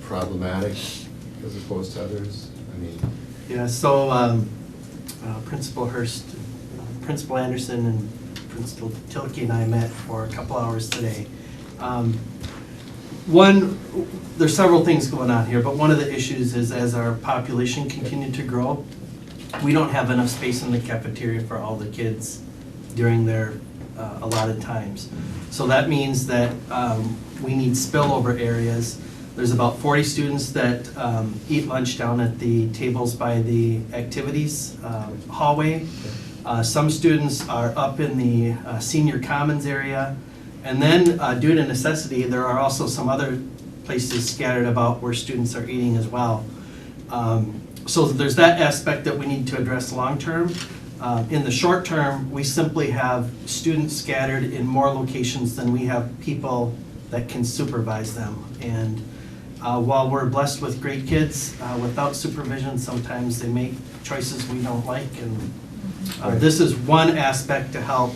problematic as opposed to others? I mean, Yeah, so Principal Hurst, Principal Anderson, and Principal Tilke and I met for a couple hours today. There's several things going on here, but one of the issues is as our population continued to grow, we don't have enough space in the cafeteria for all the kids during their allotted times. So that means that we need spillover areas There's about 40 students that eat lunch down at the tables by the activities hallway. Some students are up in the senior commons area. And then due to necessity, there are also some other places scattered about where students are eating as well. So there's that aspect that we need to address long-term. In the short term, we simply have students scattered in more locations than we have people that can supervise them. And while we're blessed with great kids, without supervision, sometimes they make choices we don't like. And this is one aspect to help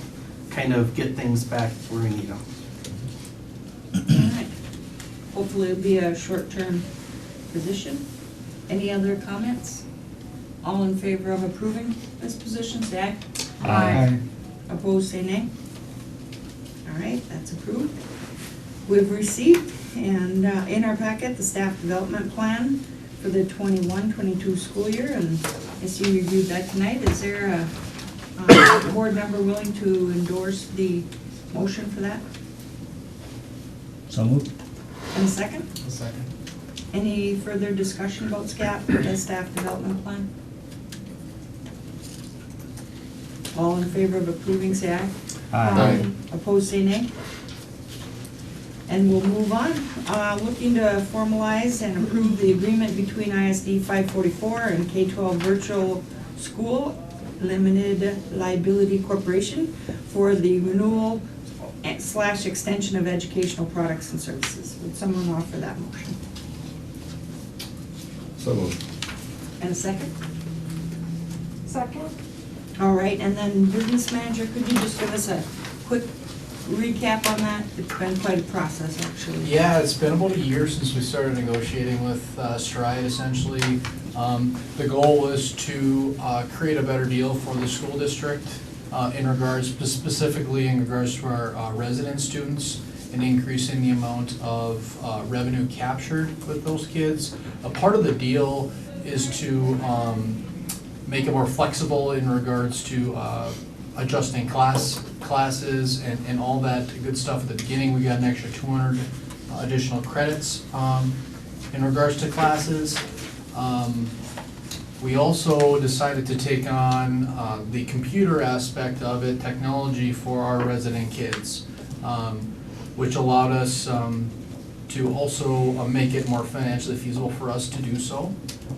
kind of get things back where we need them. All right. Hopefully it'll be a short-term position. Any other comments? All in favor of approving this position, say aye. Aye. Opposed, say nay. All right, that's approved. We've received, and in our packet, the staff development plan for the 21-22 school year, and I see you reviewed that tonight. Is there a board member willing to endorse the motion for that? So moved. And a second? A second. Any further discussion about the staff development plan? All in favor of approving, say aye. Aye. Opposed, say nay. And we'll move on. Looking to formalize and approve the agreement between ISD 544 and K-12 Virtual School Limited Liability Corporation for the renewal / extension of educational products and services. Would someone offer that motion? So moved. And a second? Second. All right, and then business manager, could you just give us a quick recap on that? It's been quite a process, actually. Yeah, it's been about a year since we started negotiating with Stride, essentially. The goal was to create a better deal for the school district in regards, specifically in regards to our resident students, and increasing the amount of revenue captured with those kids. A part of the deal is to make it more flexible in regards to adjusting classes and all that good stuff at the beginning. We got an extra 200 additional credits in regards to classes. We also decided to take on the computer aspect of it, technology for our resident kids, which allowed us to also make it more financially feasible for us to do so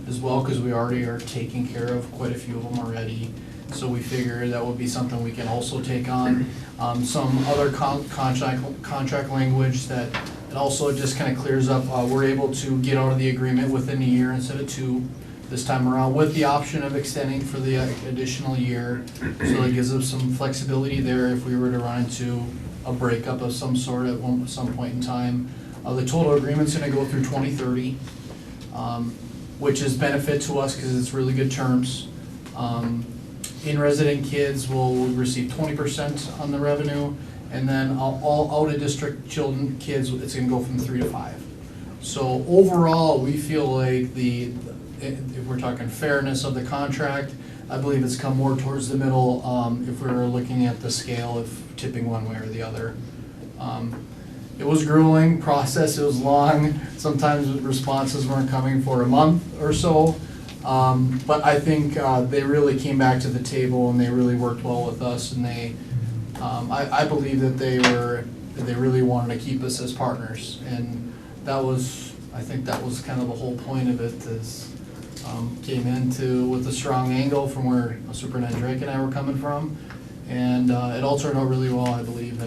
as well, because we already are taking care of quite a few of them already. So we figured that would be something we can also take on. Some other contract language that it also just kind of clears up. We're able to get out of the agreement within a year instead of 2 this time around, with the option of extending for the additional year. So it gives us some flexibility there if we were to run into a breakup of some sort at some point in time. The total agreement's gonna go through 2030, which is benefit to us because it's really good terms. In-resident kids will receive 20% on the revenue, and then all out-of-district kids, it's gonna go from 3 to 5. So overall, we feel like if we're talking fairness of the contract, I believe it's come more towards the middle if we were looking at the scale of tipping one way or the other. It was a grueling process, it was long, sometimes responses weren't coming for a month or so, but I think they really came back to the table and they really worked well with us, and I believe that they really wanted to keep us as partners, and I think that was kind of the whole point of it, is came into with a strong angle from where Superintendent Drake and I were coming from, and it all turned out really well, I believe,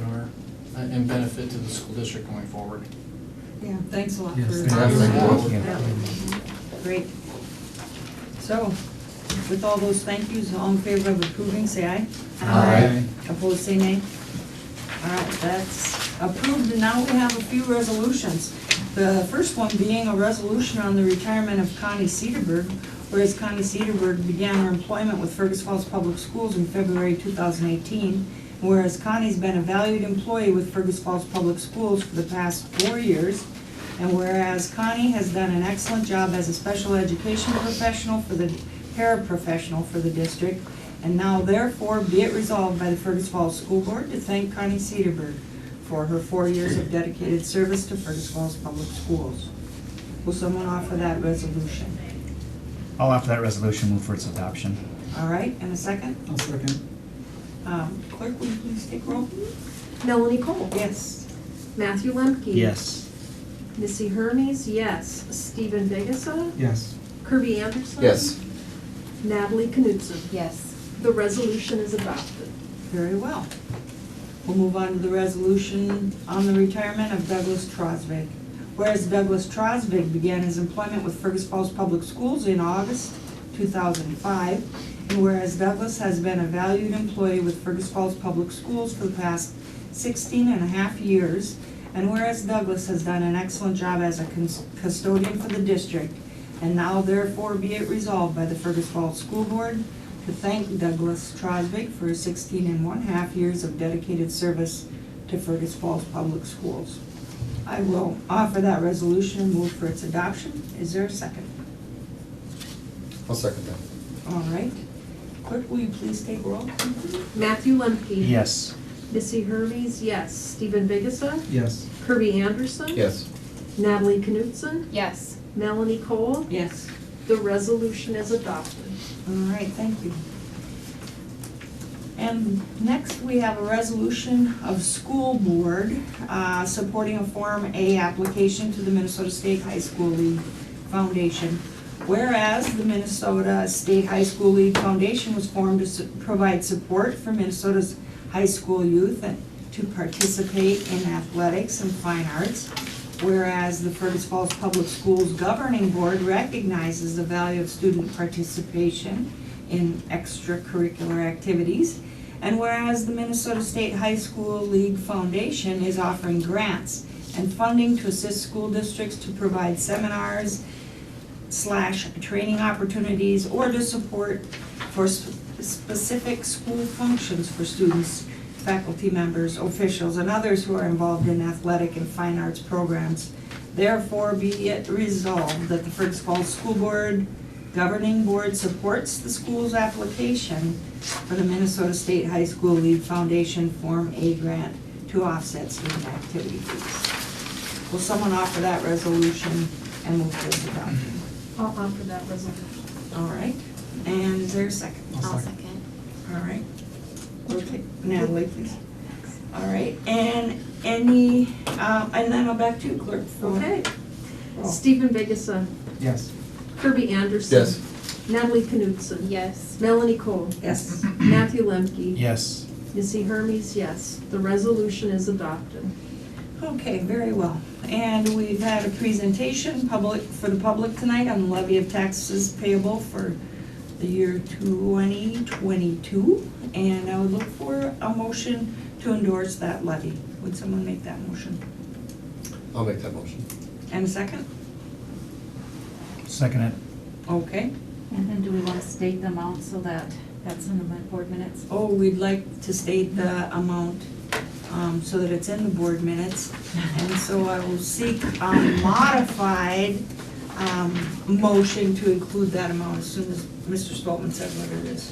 in benefit to the school district going forward. Yeah, thanks a lot for Yes, that. Great. So, with all those thank yous, all in favor of approving, say aye. Aye. Opposed, say nay. All right, that's approved, and now we have a few resolutions. The first one being a resolution on the retirement of Connie Cederberg, whereas Connie Cederberg began her employment with Fergus Falls Public Schools in February 2018, whereas Connie's been a valued employee with Fergus Falls Public Schools for the past 4 years, and whereas Connie has done an excellent job as a special education professional for the paraprofessional for the district, and now therefore be it resolved by the Fergus Falls School Board to thank Connie Cederberg for her 4 years of dedicated service to Fergus Falls Public Schools. Will someone offer that resolution? I'll offer that resolution, move for its adoption. All right, and a second? I'll second. Clerk, will you please take roll? Melanie Cole. Yes. Matthew Lemke. Yes. Missy Hermes, yes. Stephen Vigasa. Yes. Kirby Anderson. Yes. Natalie Knudsen. Yes. The resolution is adopted. Very well. We'll move on to the resolution on the retirement of Douglas Trosbake. Whereas Douglas Trosbake began his employment with Fergus Falls Public Schools in August 2005, and whereas Douglas has been a valued employee with Fergus Falls Public Schools for the past 16 and a half years, and whereas Douglas has done an excellent job as a custodian for the district, and now therefore be it resolved by the Fergus Falls School Board to thank Douglas Trosbake for his 16 and one half years of dedicated service to Fergus Falls Public Schools. I will offer that resolution and move for its adoption. Is there a second? I'll second that. All right. Clerk, will you please take roll? Matthew Lemke. Yes. Missy Hermes, yes. Stephen Vigasa. Yes. Kirby Anderson. Yes. Natalie Knudsen. Yes. Melanie Cole. Yes. The resolution is adopted. All right, thank you. And next, we have a resolution of school board supporting a Form A application to the Minnesota State High School League Foundation. Whereas the Minnesota State High School League Foundation was formed to provide support for Minnesota's high school youth and to participate in athletics and fine arts. Whereas the Fergus Falls Public Schools Governing Board recognizes the value of student participation in extracurricular activities. And whereas the Minnesota State High School League Foundation is offering grants and funding to assist school districts to provide seminars / training opportunities or to support for specific school functions for students, faculty members, officials, and others who are involved in athletic and fine arts programs. Therefore, be it resolved that the Fergus Falls School Board Governing Board supports the school's application for the Minnesota State High School League Foundation Form A grant to offset student activity fees. Will someone offer that resolution and move for its adoption? I'll offer that resolution. All right, and is there a second? I'll second. All right. Okay, Natalie, please. All right, and any, and then I'll back to you, clerk. Okay. Roll. Stephen Vigasa. Yes. Kirby Anderson. Yes. Natalie Knudsen. Yes. Melanie Cole. Yes. Matthew Lemke. Yes. Missy Hermes, yes. The resolution is adopted. Okay, very well. And we've had a presentation for the public tonight on the levy of taxes payable for the year 2022. And I would look for a motion to endorse that levy. Would someone make that motion? I'll make that motion. And a second? Second it. Okay. And then do we want to state the amount so that that's in the board minutes? Oh, we'd like to state the amount so that it's in the board minutes. And so I will seek a modified motion to include that amount as soon as Mr. Stoltman says what it is.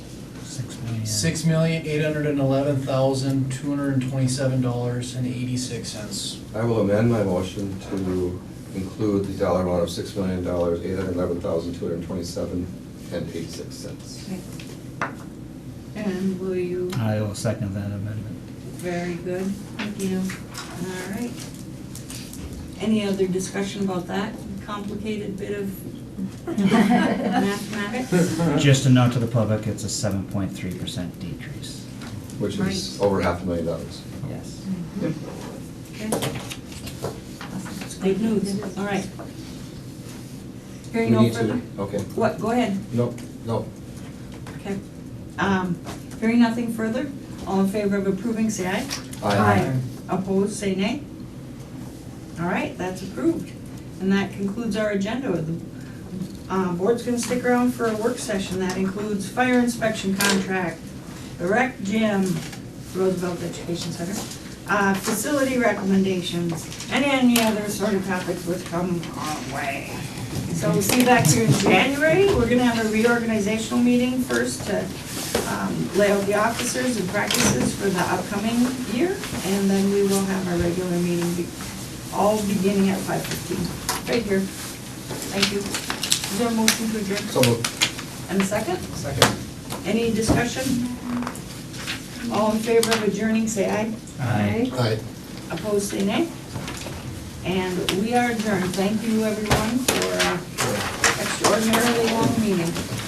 $6,811,227.86. I will amend my motion to include the dollar amount of $6,811,227.86. Okay. And will you? I will second that amendment. Very good, thank you. All right. Any other discussion about that complicated bit of mathematics? Just a note to the public, it's a 7.3% decrease. Which is Right. over $500,000. Yes. Okay. Good news, all right. Hearing We no need to- further. Okay. What, go ahead. Nope, nope. Okay. Hearing nothing further, all in favor of approving, say aye. Aye. Opposed, say nay. All right, that's approved. And that concludes our agenda. The board's gonna stick around for a work session that includes fire inspection contract, the rec gym, Roosevelt Education Center, facility recommendations, and any other sort of topics which come our way. So we'll see you back here in January. We're gonna have a reorganizational meeting first to lay out the officers and practices for the upcoming year, and then we will have our regular meeting all beginning at 5:15, right here. Thank you. Is there a motion to adjourn? So moved. And a second? Second. Any discussion? All in favor of adjourning, say aye. Aye. Aye. Opposed, say nay. And we are adjourned. Thank you, everyone, for an extraordinarily long meeting.